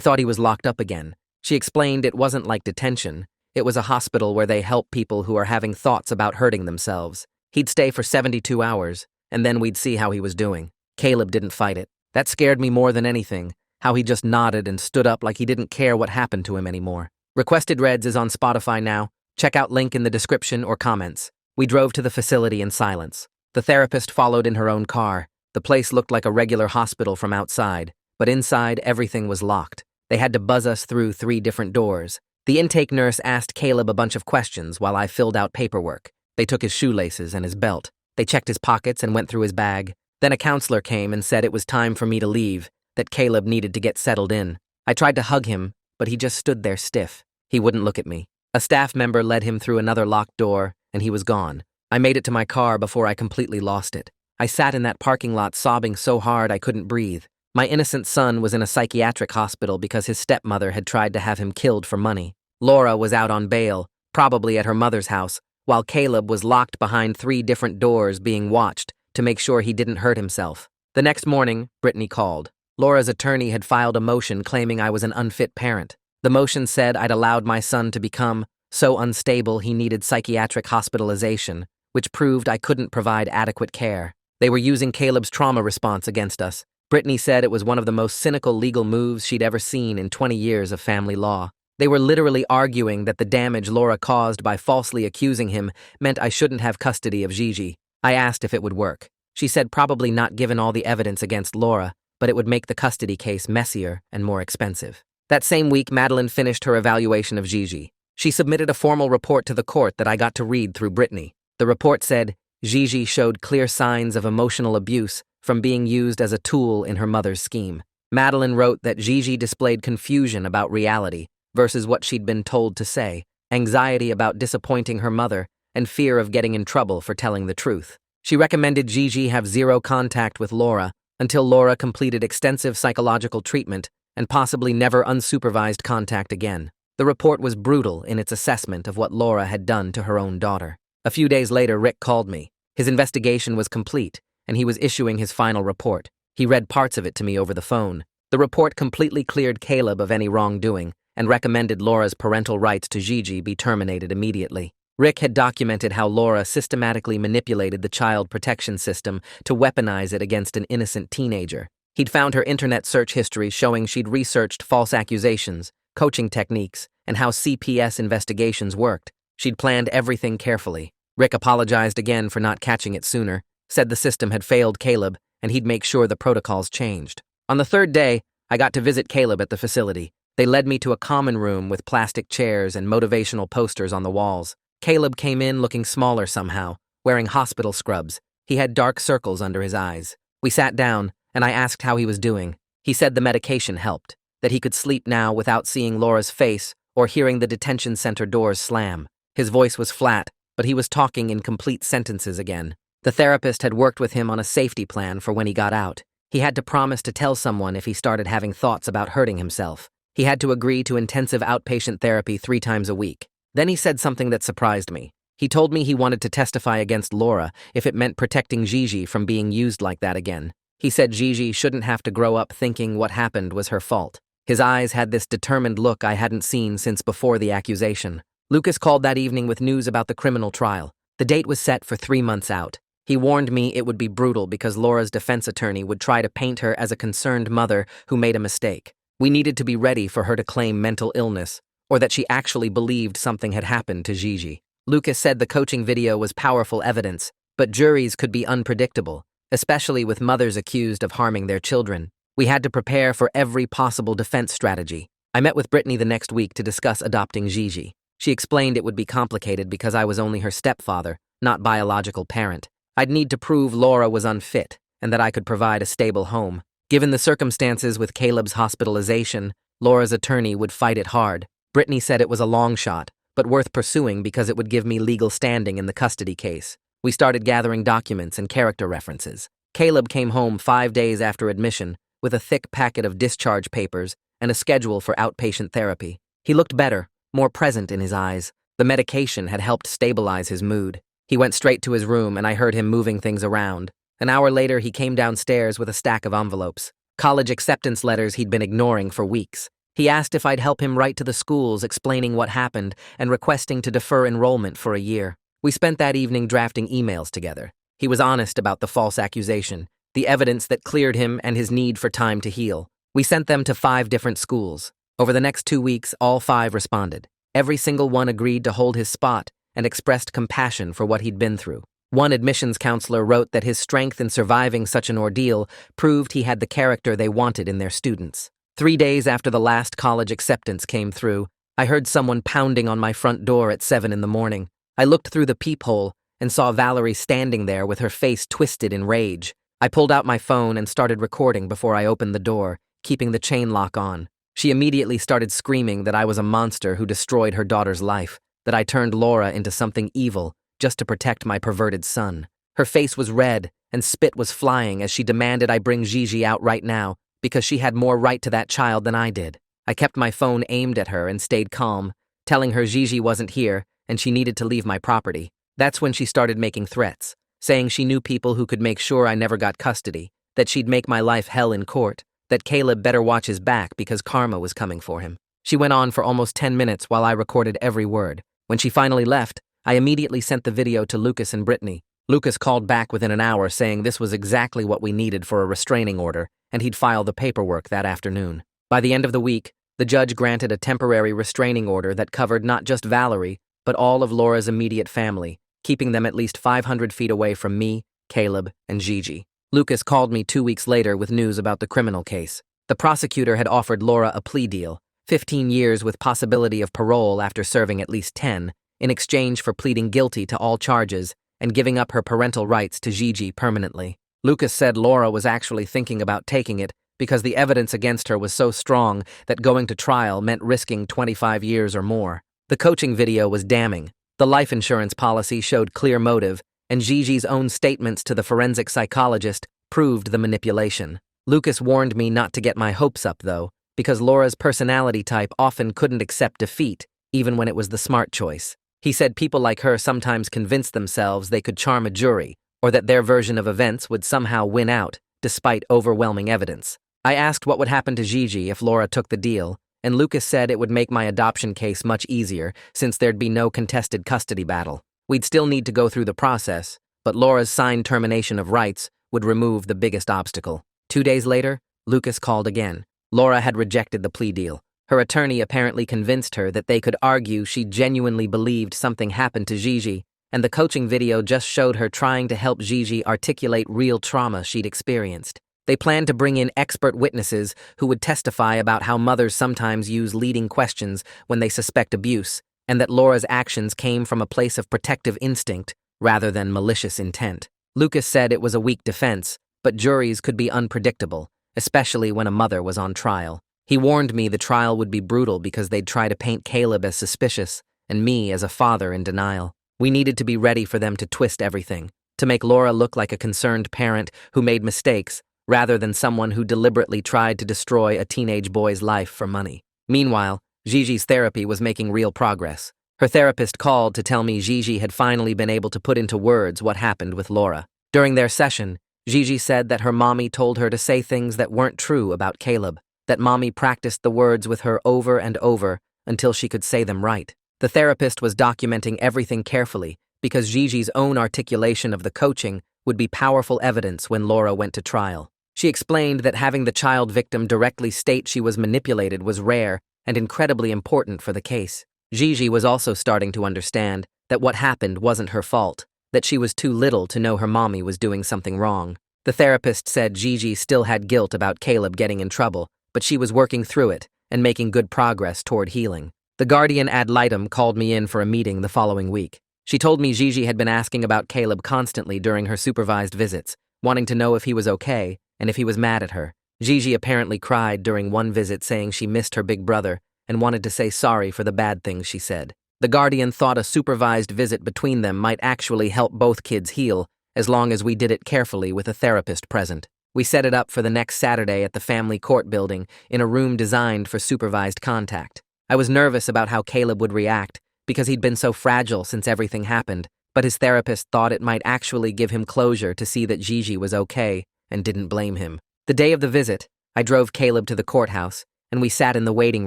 thought he was locked up again. She explained it wasn't like detention. It was a hospital where they help people who are having thoughts about hurting themselves. He'd stay for 72 hours, and then we'd see how he was doing. Caleb didn't fight it. That scared me more than anything, how he just nodded and stood up like he didn't care what happened to him anymore. Requested Reds is on Spotify now. Check out link in the description or comments. We drove to the facility in silence. The therapist followed in her own car. The place looked like a regular hospital from outside, but inside everything was locked. They had to buzz us through 3 different doors. The intake nurse asked Caleb a bunch of questions while I filled out paperwork. They took his shoelaces and his belt. They checked his pockets and went through his bag. Then a counselor came and said it was time for me to leave, that Caleb needed to get settled in. I tried to hug him, but he just stood there stiff. He wouldn't look at me. A staff member led him through another locked door, and he was gone. I made it to my car before I completely lost it. I sat in that parking lot sobbing so hard I couldn't breathe. My innocent son was in a psychiatric hospital because his stepmother had tried to have him killed for money. Laura was out on bail, probably at her mother's house, while Caleb was locked behind 3 different doors being watched to make sure he didn't hurt himself. The next morning, Brittany called. Laura's attorney had filed a motion claiming I was an unfit parent. The motion said I'd allowed my son to become so unstable he needed psychiatric hospitalization, which proved I couldn't provide adequate care. They were using Caleb's trauma response against us. Brittany said it was one of the most cynical legal moves she'd ever seen in 20 years of family law. They were literally arguing that the damage Laura caused by falsely accusing him meant I shouldn't have custody of Gigi. I asked if it would work. She said probably not given all the evidence against Laura, but it would make the custody case messier and more expensive. That same week, Madeline finished her evaluation of Gigi. She submitted a formal report to the court that I got to read through Brittany. The report said Gigi showed clear signs of emotional abuse from being used as a tool in her mother's scheme. Madeline wrote that Gigi displayed confusion about reality versus what she'd been told to say, anxiety about disappointing her mother, and fear of getting in trouble for telling the truth. She recommended Gigi have 0 contact with Laura until Laura completed extensive psychological treatment and possibly never unsupervised contact again. The report was brutal in its assessment of what Laura had done to her own daughter. A few days later, Rick called me. His investigation was complete, and he was issuing his final report. He read parts of it to me over the phone. The report completely cleared Caleb of any wrongdoing and recommended Laura's parental rights to Gigi be terminated immediately. Rick had documented how Laura systematically manipulated the child protection system to weaponize it against an innocent teenager. He'd found her internet search history showing she'd researched false accusations, coaching techniques, and how CPS investigations worked. She'd planned everything carefully. Rick apologized again for not catching it sooner, said the system had failed Caleb, and he'd make sure the protocols changed. On the 3rd day, I got to visit Caleb at the facility. They led me to a common room with plastic chairs and motivational posters on the walls. Caleb came in looking smaller somehow, wearing hospital scrubs. He had dark circles under his eyes. We sat down, and I asked how he was doing. He said the medication helped, that he could sleep now without seeing Laura's face or hearing the detention center doors slam. His voice was flat, but he was talking in complete sentences again. The therapist had worked with him on a safety plan for when he got out. He had to promise to tell someone if he started having thoughts about hurting himself. He had to agree to intensive outpatient therapy 3 times a week. Then he said something that surprised me. He told me he wanted to testify against Laura if it meant protecting Gigi from being used like that again. He said Gigi shouldn't have to grow up thinking what happened was her fault. His eyes had this determined look I hadn't seen since before the accusation. Lucas called that evening with news about the criminal trial. The date was set for 3 months out. He warned me it would be brutal because Laura's defense attorney would try to paint her as a concerned mother who made a mistake. We needed to be ready for her to claim mental illness, or that she actually believed something had happened to Gigi. Lucas said the coaching video was powerful evidence, but juries could be unpredictable, especially with mothers accused of harming their children. We had to prepare for every possible defense strategy. I met with Brittany the next week to discuss adopting Gigi. She explained it would be complicated because I was only her stepfather, not biological parent. I'd need to prove Laura was unfit and that I could provide a stable home. Given the circumstances with Caleb's hospitalization, Laura's attorney would fight it hard. Brittany said it was a long shot, but worth pursuing because it would give me legal standing in the custody case. We started gathering documents and character references. Caleb came home 5 days after admission with a thick packet of discharge papers and a schedule for outpatient therapy. He looked better, more present in his eyes. The medication had helped stabilize his mood. He went straight to his room and I heard him moving things around. An hour later, he came downstairs with a stack of envelopes, college acceptance letters he'd been ignoring for weeks. He asked if I'd help him write to the schools explaining what happened and requesting to defer enrollment for a year. We spent that evening drafting emails together. He was honest about the false accusation, the evidence that cleared him and his need for time to heal. We sent them to 5 different schools. Over the next 2 weeks, all 5 responded. Every single one agreed to hold his spot and expressed compassion for what he'd been through. One admissions counselor wrote that his strength in surviving such an ordeal proved he had the character they wanted in their students. 3 days after the last college acceptance came through, I heard someone pounding on my front door at 7 in the morning. I looked through the peephole and saw Valerie standing there with her face twisted in rage. I pulled out my phone and started recording before I opened the door, keeping the chain lock on. She immediately started screaming that I was a monster who destroyed her daughter's life, that I turned Laura into something evil just to protect my perverted son. Her face was red and spit was flying as she demanded I bring Gigi out right now because she had more right to that child than I did. I kept my phone aimed at her and stayed calm, telling her Gigi wasn't here and she needed to leave my property. That's when she started making threats, saying she knew people who could make sure I never got custody, that she'd make my life hell in court, that Caleb better watch his back because karma was coming for him. She went on for almost 10 minutes while I recorded every word. When she finally left, I immediately sent the video to Lucas and Brittany. Lucas called back within an hour saying this was exactly what we needed for a restraining order, and he'd file the paperwork that afternoon. By the end of the week, the judge granted a temporary restraining order that covered not just Valerie, but all of Laura's immediate family, keeping them at least 500 feet away from me, Caleb, and Gigi. Lucas called me 2 weeks later with news about the criminal case. The prosecutor had offered Laura a plea deal, 15 years with possibility of parole after serving at least 10, in exchange for pleading guilty to all charges and giving up her parental rights to Gigi permanently. Lucas said Laura was actually thinking about taking it because the evidence against her was so strong that going to trial meant risking 25 years or more. The coaching video was damning. The life insurance policy showed clear motive, and Gigi's own statements to the forensic psychologist proved the manipulation. Lucas warned me not to get my hopes up, though, because Laura's personality type often couldn't accept defeat, even when it was the smart choice. He said people like her sometimes convinced themselves they could charm a jury, or that their version of events would somehow win out, despite overwhelming evidence. I asked what would happen to Gigi if Laura took the deal, and Lucas said it would make my adoption case much easier since there'd be no contested custody battle. We'd still need to go through the process, but Laura's signed termination of rights would remove the biggest obstacle. 2 days later, Lucas called again. Laura had rejected the plea deal. Her attorney apparently convinced her that they could argue she genuinely believed something happened to Gigi, and the coaching video just showed her trying to help Gigi articulate real trauma she'd experienced. They planned to bring in expert witnesses who would testify about how mothers sometimes use leading questions when they suspect abuse, and that Laura's actions came from a place of protective instinct rather than malicious intent. Lucas said it was a weak defense, but juries could be unpredictable, especially when a mother was on trial. He warned me the trial would be brutal because they'd try to paint Caleb as suspicious and me as a father in denial. We needed to be ready for them to twist everything, to make Laura look like a concerned parent who made mistakes rather than someone who deliberately tried to destroy a teenage boy's life for money. Meanwhile, Gigi's therapy was making real progress. Her therapist called to tell me Gigi had finally been able to put into words what happened with Laura. During their session, Gigi said that her mommy told her to say things that weren't true about Caleb, that mommy practiced the words with her over and over until she could say them right. The therapist was documenting everything carefully because Gigi's own articulation of the coaching would be powerful evidence when Laura went to trial. She explained that having the child victim directly state she was manipulated was rare and incredibly important for the case. Gigi was also starting to understand that what happened wasn't her fault, that she was too little to know her mommy was doing something wrong. The therapist said Gigi still had guilt about Caleb getting in trouble, but she was working through it and making good progress toward healing. The guardian ad litem called me in for a meeting the following week. She told me Gigi had been asking about Caleb constantly during her supervised visits, wanting to know if he was okay and if he was mad at her. Gigi apparently cried during one visit saying she missed her big brother and wanted to say sorry for the bad things she said. The guardian thought a supervised visit between them might actually help both kids heal, as long as we did it carefully with a therapist present. We set it up for the next Saturday at the family court building in a room designed for supervised contact. I was nervous about how Caleb would react because he'd been so fragile since everything happened, but his therapist thought it might actually give him closure to see that Gigi was okay and didn't blame him. The day of the visit, I drove Caleb to the courthouse, and we sat in the waiting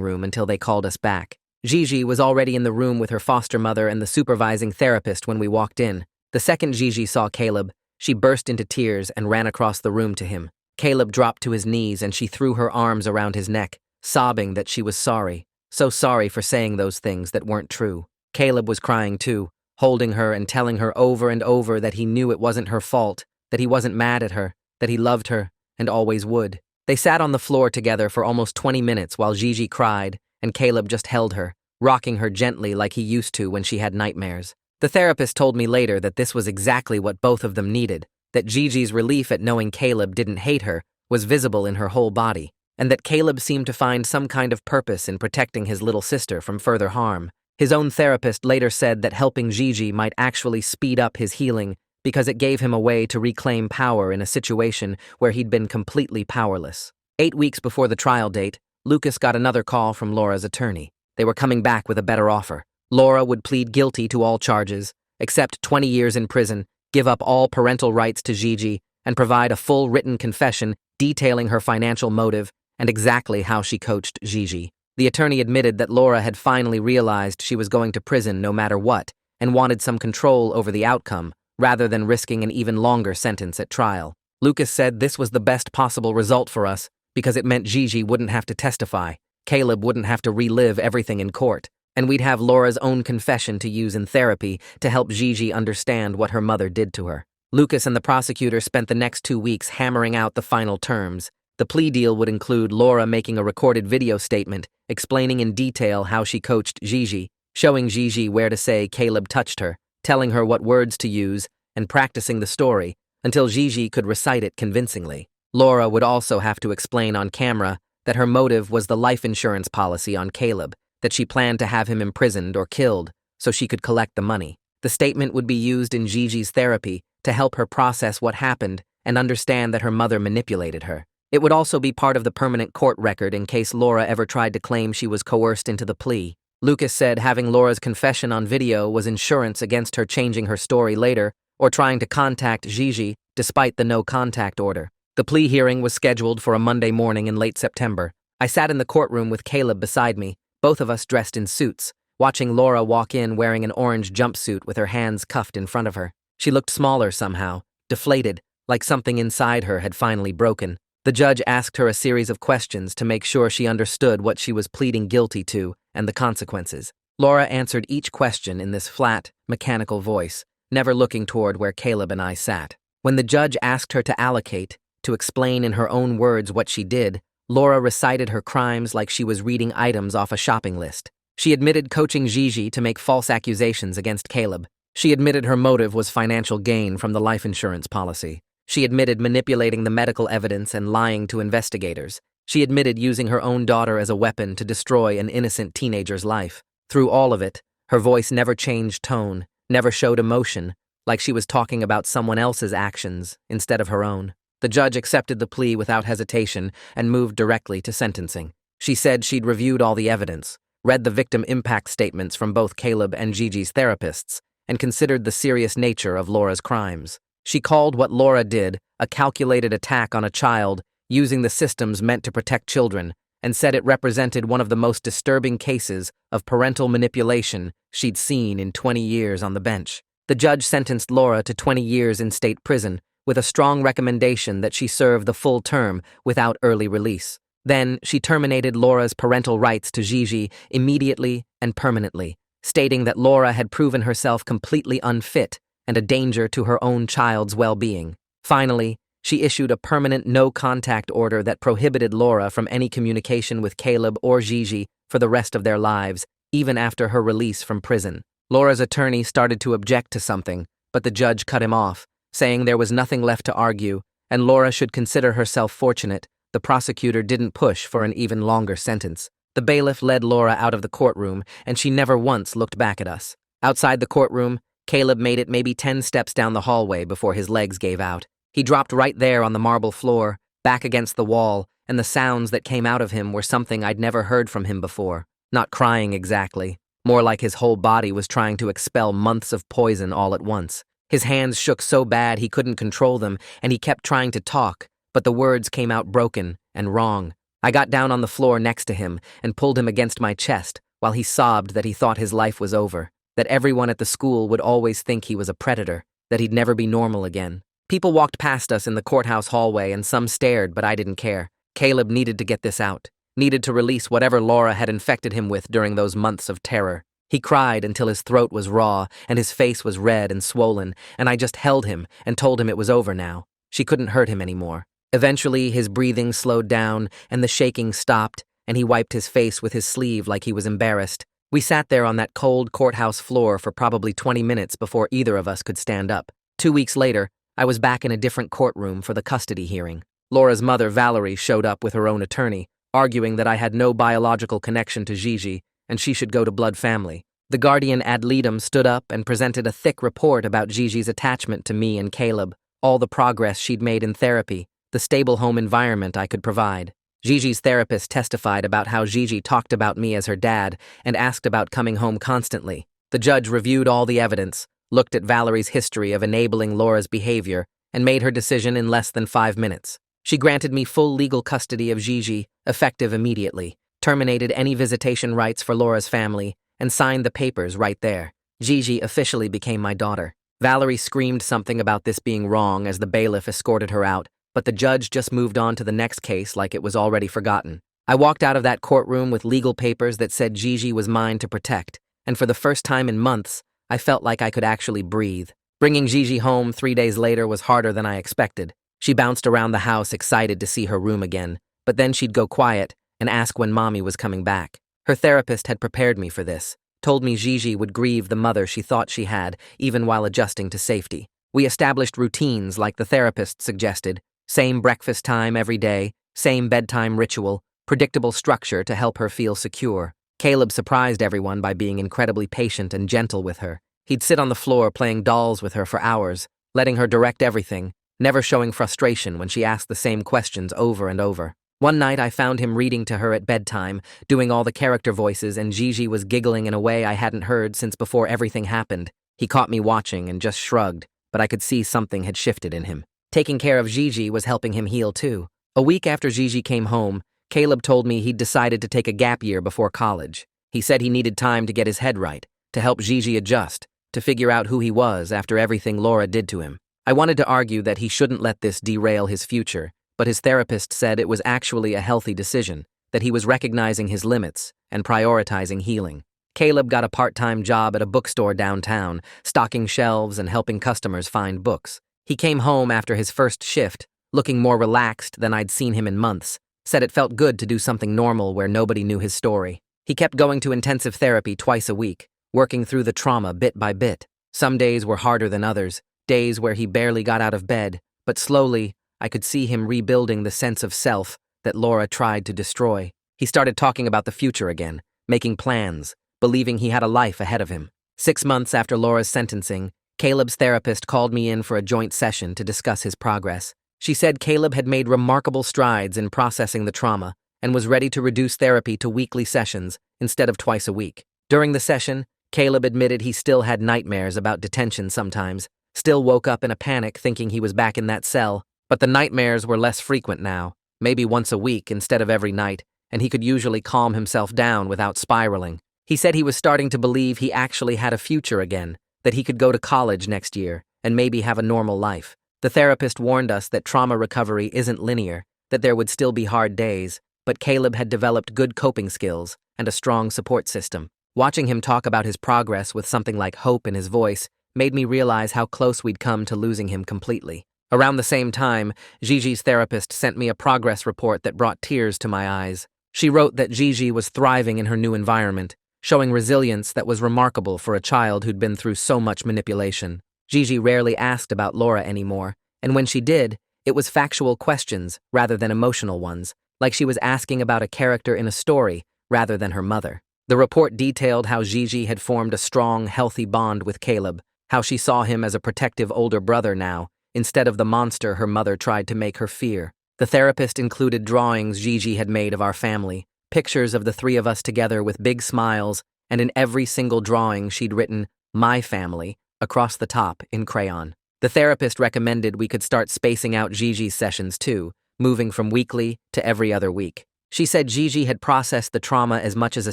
room until they called us back. Gigi was already in the room with her foster mother and the supervising therapist when we walked in. The second Gigi saw Caleb, she burst into tears and ran across the room to him. Caleb dropped to his knees and she threw her arms around his neck, sobbing that she was sorry, so sorry for saying those things that weren't true. Caleb was crying too, holding her and telling her over and over that he knew it wasn't her fault, that he wasn't mad at her, that he loved her and always would. They sat on the floor together for almost 20 minutes while Gigi cried, and Caleb just held her, rocking her gently like he used to when she had nightmares. The therapist told me later that this was exactly what both of them needed, that Gigi's relief at knowing Caleb didn't hate her was visible in her whole body, and that Caleb seemed to find some kind of purpose in protecting his little sister from further harm. His own therapist later said that helping Gigi might actually speed up his healing because it gave him a way to reclaim power in a situation where he'd been completely powerless. 8 weeks before the trial date, Lucas got another call from Laura's attorney. They were coming back with a better offer. Laura would plead guilty to all charges, accept 20 years in prison, give up all parental rights to Gigi, and provide a full written confession detailing her financial motive and exactly how she coached Gigi. The attorney admitted that Laura had finally realized she was going to prison no matter what and wanted some control over the outcome, rather than risking an even longer sentence at trial. Lucas said this was the best possible result for us because it meant Gigi wouldn't have to testify, Caleb wouldn't have to relive everything in court, and we'd have Laura's own confession to use in therapy to help Gigi understand what her mother did to her. Lucas and the prosecutor spent the next 2 weeks hammering out the final terms. The plea deal would include Laura making a recorded video statement explaining in detail how she coached Gigi, showing Gigi where to say Caleb touched her, telling her what words to use, and practicing the story until Gigi could recite it convincingly. Laura would also have to explain on camera that her motive was the life insurance policy on Caleb, that she planned to have him imprisoned or killed so she could collect the money. The statement would be used in Gigi's therapy to help her process what happened and understand that her mother manipulated her. It would also be part of the permanent court record in case Laura ever tried to claim she was coerced into the plea. Lucas said having Laura's confession on video was insurance against her changing her story later or trying to contact Gigi despite the no-contact order. The plea hearing was scheduled for a Monday morning in late September. I sat in the courtroom with Caleb beside me, both of us dressed in suits, watching Laura walk in wearing an orange jumpsuit with her hands cuffed in front of her. She looked smaller somehow, deflated, like something inside her had finally broken. The judge asked her a series of questions to make sure she understood what she was pleading guilty to and the consequences. Laura answered each question in this flat, mechanical voice, never looking toward where Caleb and I sat. When the judge asked her to allocate, to explain in her own words what she did, Laura recited her crimes like she was reading items off a shopping list. She admitted coaching Gigi to make false accusations against Caleb. She admitted her motive was financial gain from the life insurance policy. She admitted manipulating the medical evidence and lying to investigators. She admitted using her own daughter as a weapon to destroy an innocent teenager's life. Through all of it, her voice never changed tone, never showed emotion, like she was talking about someone else's actions instead of her own. The judge accepted the plea without hesitation and moved directly to sentencing. She said she'd reviewed all the evidence, read the victim impact statements from both Caleb and Gigi's therapists, and considered the serious nature of Laura's crimes. She called what Laura did a calculated attack on a child using the systems meant to protect children, and said it represented one of the most disturbing cases of parental manipulation she'd seen in 20 years on the bench. The judge sentenced Laura to 20 years in state prison, with a strong recommendation that she serve the full term without early release. Then, she terminated Laura's parental rights to Gigi immediately and permanently, stating that Laura had proven herself completely unfit and a danger to her own child's well-being. Finally, she issued a permanent no-contact order that prohibited Laura from any communication with Caleb or Gigi for the rest of their lives, even after her release from prison. Laura's attorney started to object to something, but the judge cut him off, saying there was nothing left to argue, and Laura should consider herself fortunate the prosecutor didn't push for an even longer sentence. The bailiff led Laura out of the courtroom, and she never once looked back at us. Outside the courtroom, Caleb made it maybe 10 steps down the hallway before his legs gave out. He dropped right there on the marble floor, back against the wall, and the sounds that came out of him were something I'd never heard from him before. Not crying exactly, more like his whole body was trying to expel months of poison all at once. His hands shook so bad he couldn't control them, and he kept trying to talk, but the words came out broken and wrong. I got down on the floor next to him and pulled him against my chest while he sobbed that he thought his life was over, that everyone at the school would always think he was a predator, that he'd never be normal again. People walked past us in the courthouse hallway and some stared, but I didn't care. Caleb needed to get this out, needed to release whatever Laura had infected him with during those months of terror. He cried until his throat was raw and his face was red and swollen, and I just held him and told him it was over now. She couldn't hurt him anymore. Eventually, his breathing slowed down and the shaking stopped, and he wiped his face with his sleeve like he was embarrassed. We sat there on that cold courthouse floor for probably 20 minutes before either of us could stand up. 2 weeks later, I was back in a different courtroom for the custody hearing. Laura's mother, Valerie, showed up with her own attorney, arguing that I had no biological connection to Gigi and she should go to blood family. The guardian ad litem stood up and presented a thick report about Gigi's attachment to me and Caleb, all the progress she'd made in therapy, the stable home environment I could provide. Gigi's therapist testified about how Gigi talked about me as her dad and asked about coming home constantly. The judge reviewed all the evidence, looked at Valerie's history of enabling Laura's behavior, and made her decision in less than 5 minutes. She granted me full legal custody of Gigi, effective immediately, terminated any visitation rights for Laura's family, and signed the papers right there. Gigi officially became my daughter. Valerie screamed something about this being wrong as the bailiff escorted her out, but the judge just moved on to the next case like it was already forgotten. I walked out of that courtroom with legal papers that said Gigi was mine to protect, and for the first time in months, I felt like I could actually breathe. Bringing Gigi home 3 days later was harder than I expected. She bounced around the house excited to see her room again, but then she'd go quiet and ask when Mommy was coming back. Her therapist had prepared me for this, told me Gigi would grieve the mother she thought she had, even while adjusting to safety. We established routines like the therapist suggested, same breakfast time every day, same bedtime ritual, predictable structure to help her feel secure. Caleb surprised everyone by being incredibly patient and gentle with her. He'd sit on the floor playing dolls with her for hours, letting her direct everything, never showing frustration when she asked the same questions over and over. One night I found him reading to her at bedtime, doing all the character voices, and Gigi was giggling in a way I hadn't heard since before everything happened. He caught me watching and just shrugged, but I could see something had shifted in him. Taking care of Gigi was helping him heal too. A week after Gigi came home, Caleb told me he'd decided to take a gap year before college. He said he needed time to get his head right, to help Gigi adjust, to figure out who he was after everything Laura did to him. I wanted to argue that he shouldn't let this derail his future, but his therapist said it was actually a healthy decision, that he was recognizing his limits and prioritizing healing. Caleb got a part-time job at a bookstore downtown, stocking shelves and helping customers find books. He came home after his first shift, looking more relaxed than I'd seen him in months, said it felt good to do something normal where nobody knew his story. He kept going to intensive therapy twice a week, working through the trauma bit by bit. Some days were harder than others, days where he barely got out of bed, but slowly, I could see him rebuilding the sense of self that Laura tried to destroy. He started talking about the future again, making plans, believing he had a life ahead of him. 6 months after Laura's sentencing, Caleb's therapist called me in for a joint session to discuss his progress. She said Caleb had made remarkable strides in processing the trauma and was ready to reduce therapy to weekly sessions instead of twice a week. During the session, Caleb admitted he still had nightmares about detention sometimes, still woke up in a panic thinking he was back in that cell, but the nightmares were less frequent now, maybe once a week instead of every night, and he could usually calm himself down without spiraling. He said he was starting to believe he actually had a future again, that he could go to college next year and maybe have a normal life. The therapist warned us that trauma recovery isn't linear, that there would still be hard days, but Caleb had developed good coping skills and a strong support system. Watching him talk about his progress with something like hope in his voice made me realize how close we'd come to losing him completely. Around the same time, Gigi's therapist sent me a progress report that brought tears to my eyes. She wrote that Gigi was thriving in her new environment, showing resilience that was remarkable for a child who'd been through so much manipulation. Gigi rarely asked about Laura anymore, and when she did, it was factual questions rather than emotional ones, like she was asking about a character in a story rather than her mother. The report detailed how Gigi had formed a strong, healthy bond with Caleb, how she saw him as a protective older brother now, instead of the monster her mother tried to make her fear. The therapist included drawings Gigi had made of our family, pictures of the 3 of us together with big smiles and in every single drawing she'd written, "My family," across the top in crayon. The therapist recommended we could start spacing out Gigi's sessions too, moving from weekly to every other week. She said Gigi had processed the trauma as much as a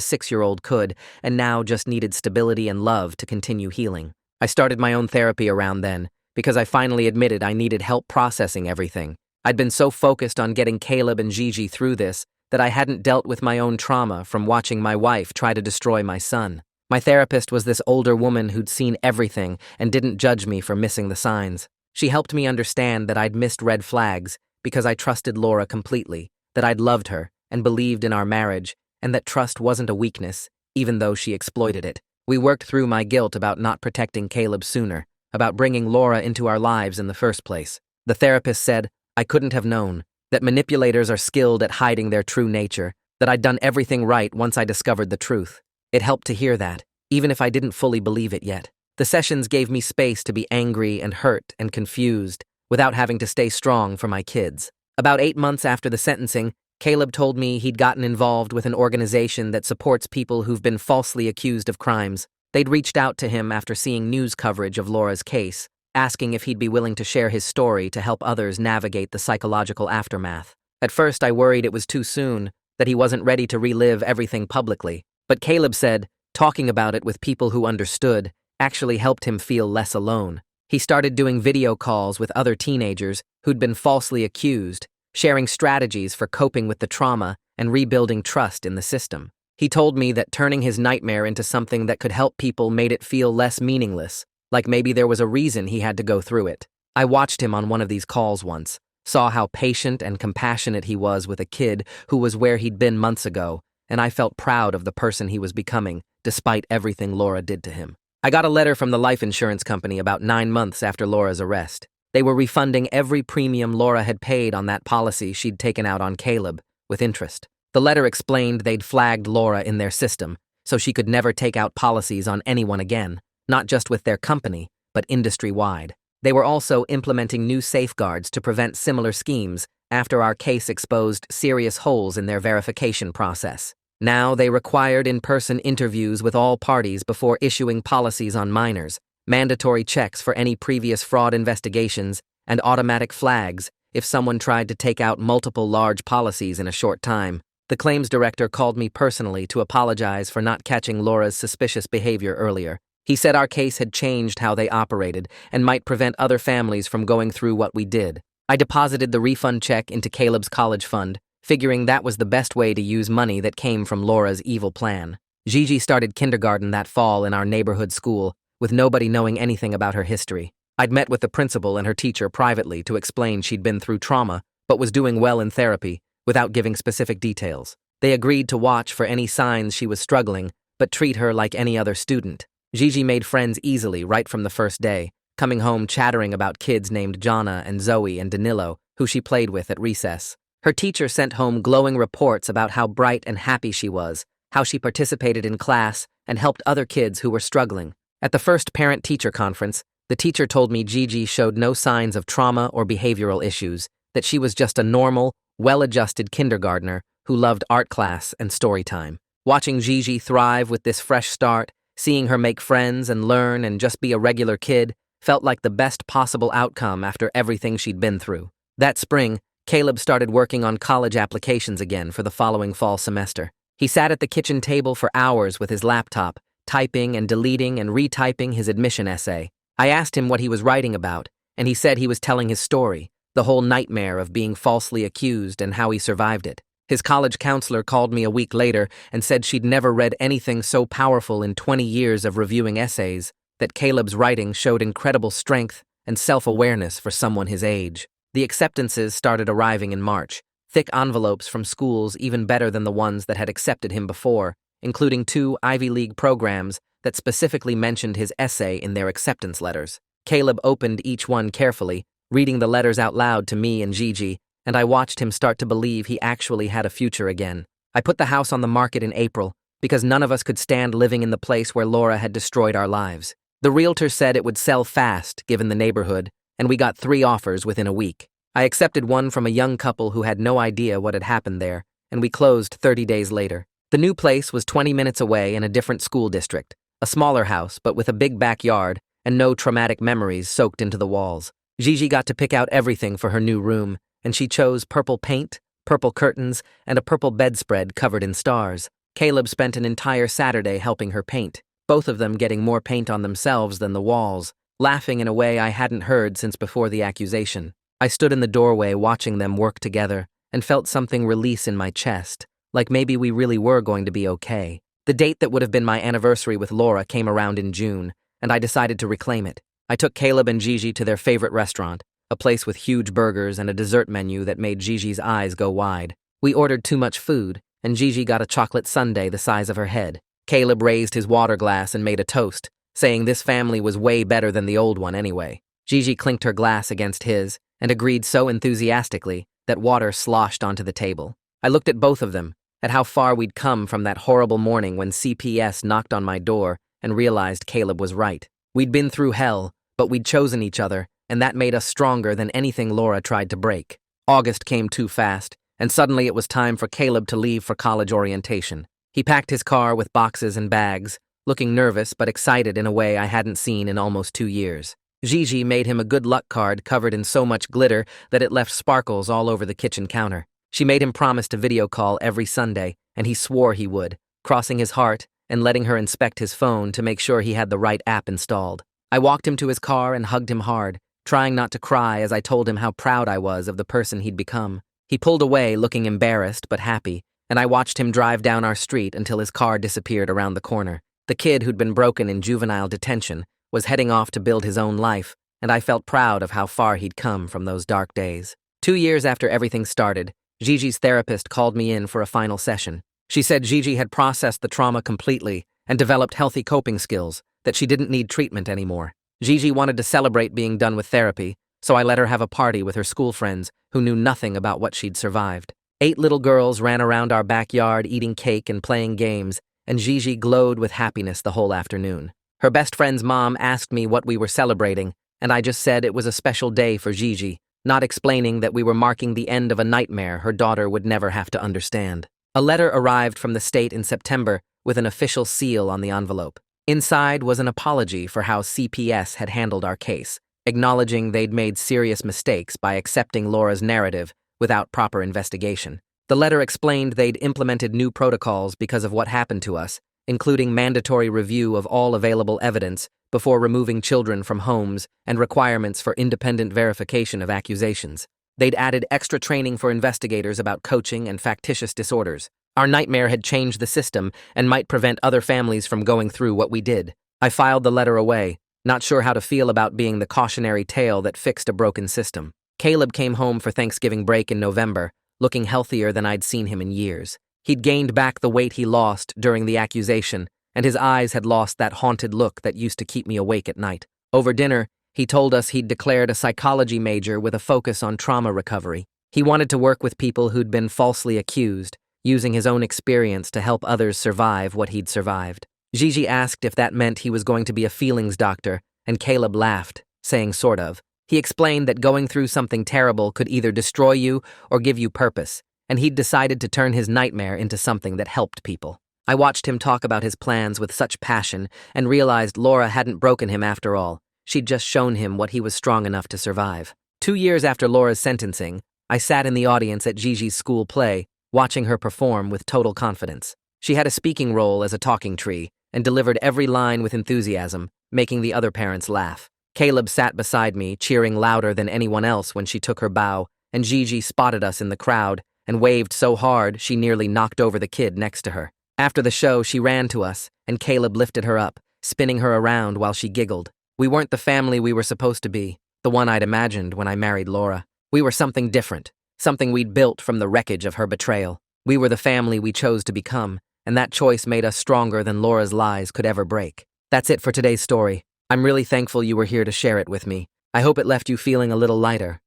6-year-old could, and now just needed stability and love to continue healing. I started my own therapy around then, because I finally admitted I needed help processing everything. I'd been so focused on getting Caleb and Gigi through this that I hadn't dealt with my own trauma from watching my wife try to destroy my son. My therapist was this older woman who'd seen everything and didn't judge me for missing the signs. She helped me understand that I'd missed red flags because I trusted Laura completely, that I'd loved her and believed in our marriage, and that trust wasn't a weakness, even though she exploited it. We worked through my guilt about not protecting Caleb sooner, about bringing Laura into our lives in the first place. The therapist said I couldn't have known, that manipulators are skilled at hiding their true nature, that I'd done everything right once I discovered the truth. It helped to hear that, even if I didn't fully believe it yet. The sessions gave me space to be angry and hurt and confused, without having to stay strong for my kids. About 8 months after the sentencing, Caleb told me he'd gotten involved with an organization that supports people who've been falsely accused of crimes. They'd reached out to him after seeing news coverage of Laura's case, asking if he'd be willing to share his story to help others navigate the psychological aftermath. At first, I worried it was too soon, that he wasn't ready to relive everything publicly. But Caleb said talking about it with people who understood actually helped him feel less alone. He started doing video calls with other teenagers who'd been falsely accused, sharing strategies for coping with the trauma and rebuilding trust in the system. He told me that turning his nightmare into something that could help people made it feel less meaningless, like maybe there was a reason he had to go through it. I watched him on one of these calls once, saw how patient and compassionate he was with a kid who was where he'd been months ago, and I felt proud of the person he was becoming, despite everything Laura did to him. I got a letter from the life insurance company about 9 months after Laura's arrest. They were refunding every premium Laura had paid on that policy she'd taken out on Caleb, with interest. The letter explained they'd flagged Laura in their system, so she could never take out policies on anyone again, not just with their company, but industry-wide. They were also implementing new safeguards to prevent similar schemes after our case exposed serious holes in their verification process. Now they required in-person interviews with all parties before issuing policies on minors, mandatory checks for any previous fraud investigations, and automatic flags if someone tried to take out multiple large policies in a short time. The claims director called me personally to apologize for not catching Laura's suspicious behavior earlier. He said our case had changed how they operated and might prevent other families from going through what we did. I deposited the refund check into Caleb's college fund, figuring that was the best way to use money that came from Laura's evil plan. Gigi started kindergarten that fall in our neighborhood school, with nobody knowing anything about her history. I'd met with the principal and her teacher privately to explain she'd been through trauma, but was doing well in therapy, without giving specific details. They agreed to watch for any signs she was struggling, but treat her like any other student. Gigi made friends easily right from the first day, coming home chattering about kids named Jana and Zoe and Danilo, who she played with at recess. Her teacher sent home glowing reports about how bright and happy she was, how she participated in class and helped other kids who were struggling. At the first parent-teacher conference, the teacher told me Gigi showed no signs of trauma or behavioral issues, that she was just a normal, well-adjusted kindergartner who loved art class and story time. Watching Gigi thrive with this fresh start, seeing her make friends and learn and just be a regular kid, felt like the best possible outcome after everything she'd been through. That spring, Caleb started working on college applications again for the following fall semester. He sat at the kitchen table for hours with his laptop, typing and deleting and retyping his admission essay. I asked him what he was writing about, and he said he was telling his story, the whole nightmare of being falsely accused and how he survived it. His college counselor called me a week later and said she'd never read anything so powerful in 20 years of reviewing essays, that Caleb's writing showed incredible strength and self-awareness for someone his age. The acceptances started arriving in March, thick envelopes from schools even better than the ones that had accepted him before, including 2 Ivy League programs that specifically mentioned his essay in their acceptance letters. Caleb opened each one carefully, reading the letters out loud to me and Gigi, and I watched him start to believe he actually had a future again. I put the house on the market in April because none of us could stand living in the place where Laura had destroyed our lives. The realtor said it would sell fast given the neighborhood, and we got 3 offers within a week. I accepted one from a young couple who had no idea what had happened there, and we closed 30 days later. The new place was 20 minutes away in a different school district, a smaller house but with a big backyard and no traumatic memories soaked into the walls. Gigi got to pick out everything for her new room, and she chose purple paint, purple curtains, and a purple bedspread covered in stars. Caleb spent an entire Saturday helping her paint, both of them getting more paint on themselves than the walls, laughing in a way I hadn't heard since before the accusation. I stood in the doorway watching them work together and felt something release in my chest, like maybe we really were going to be okay. The date that would have been my anniversary with Laura came around in June, and I decided to reclaim it. I took Caleb and Gigi to their favorite restaurant, a place with huge burgers and a dessert menu that made Gigi's eyes go wide. We ordered too much food, and Gigi got a chocolate sundae the size of her head. Caleb raised his water glass and made a toast, saying this family was way better than the old one anyway. Gigi clinked her glass against his and agreed so enthusiastically that water sloshed onto the table. I looked at both of them, at how far we'd come from that horrible morning when CPS knocked on my door and realized Caleb was right. We'd been through hell, but we'd chosen each other, and that made us stronger than anything Laura tried to break. August came too fast, and suddenly it was time for Caleb to leave for college orientation. He packed his car with boxes and bags, looking nervous but excited in a way I hadn't seen in almost 2 years. Gigi made him a good luck card covered in so much glitter that it left sparkles all over the kitchen counter. She made him promise to video call every Sunday, and he swore he would, crossing his heart and letting her inspect his phone to make sure he had the right app installed. I walked him to his car and hugged him hard, trying not to cry as I told him how proud I was of the person he'd become. He pulled away looking embarrassed but happy, and I watched him drive down our street until his car disappeared around the corner. The kid who'd been broken in juvenile detention was heading off to build his own life, and I felt proud of how far he'd come from those dark days. 2 years after everything started, Gigi's therapist called me in for a final session. She said Gigi had processed the trauma completely and developed healthy coping skills, that she didn't need treatment anymore. Gigi wanted to celebrate being done with therapy, so I let her have a party with her school friends who knew nothing about what she'd survived. 8 little girls ran around our backyard eating cake and playing games, and Gigi glowed with happiness the whole afternoon. Her best friend's mom asked me what we were celebrating, and I just said it was a special day for Gigi, not explaining that we were marking the end of a nightmare her daughter would never have to understand. A letter arrived from the state in September with an official seal on the envelope. Inside was an apology for how CPS had handled our case, acknowledging they'd made serious mistakes by accepting Laura's narrative without proper investigation. The letter explained they'd implemented new protocols because of what happened to us, including mandatory review of all available evidence before removing children from homes and requirements for independent verification of accusations. They'd added extra training for investigators about coaching and factitious disorders. Our nightmare had changed the system and might prevent other families from going through what we did. I filed the letter away, not sure how to feel about being the cautionary tale that fixed a broken system. Caleb came home for Thanksgiving break in November, looking healthier than I'd seen him in years. He'd gained back the weight he lost during the accusation, and his eyes had lost that haunted look that used to keep me awake at night. Over dinner, he told us he'd declared a psychology major with a focus on trauma recovery. He wanted to work with people who'd been falsely accused, using his own experience to help others survive what he'd survived. Gigi asked if that meant he was going to be a feelings doctor, and Caleb laughed, saying sort of. He explained that going through something terrible could either destroy you or give you purpose, and he'd decided to turn his nightmare into something that helped people. I watched him talk about his plans with such passion and realized Laura hadn't broken him after all. She'd just shown him what he was strong enough to survive. 2 years after Laura's sentencing, I sat in the audience at Gigi's school play, watching her perform with total confidence. She had a speaking role as a talking tree and delivered every line with enthusiasm, making the other parents laugh. Caleb sat beside me, cheering louder than anyone else when she took her bow, and Gigi spotted us in the crowd and waved so hard she nearly knocked over the kid next to her. After the show, she ran to us, and Caleb lifted her up, spinning her around while she giggled. We weren't the family we were supposed to be, the one I'd imagined when I married Laura. We were something different, something we'd built from the wreckage of her betrayal. We were the family we chose to become, and that choice made us stronger than Laura's lies could ever break. That's it for today's story. I'm really thankful you were here to share it with me. I hope it left you feeling a little lighter.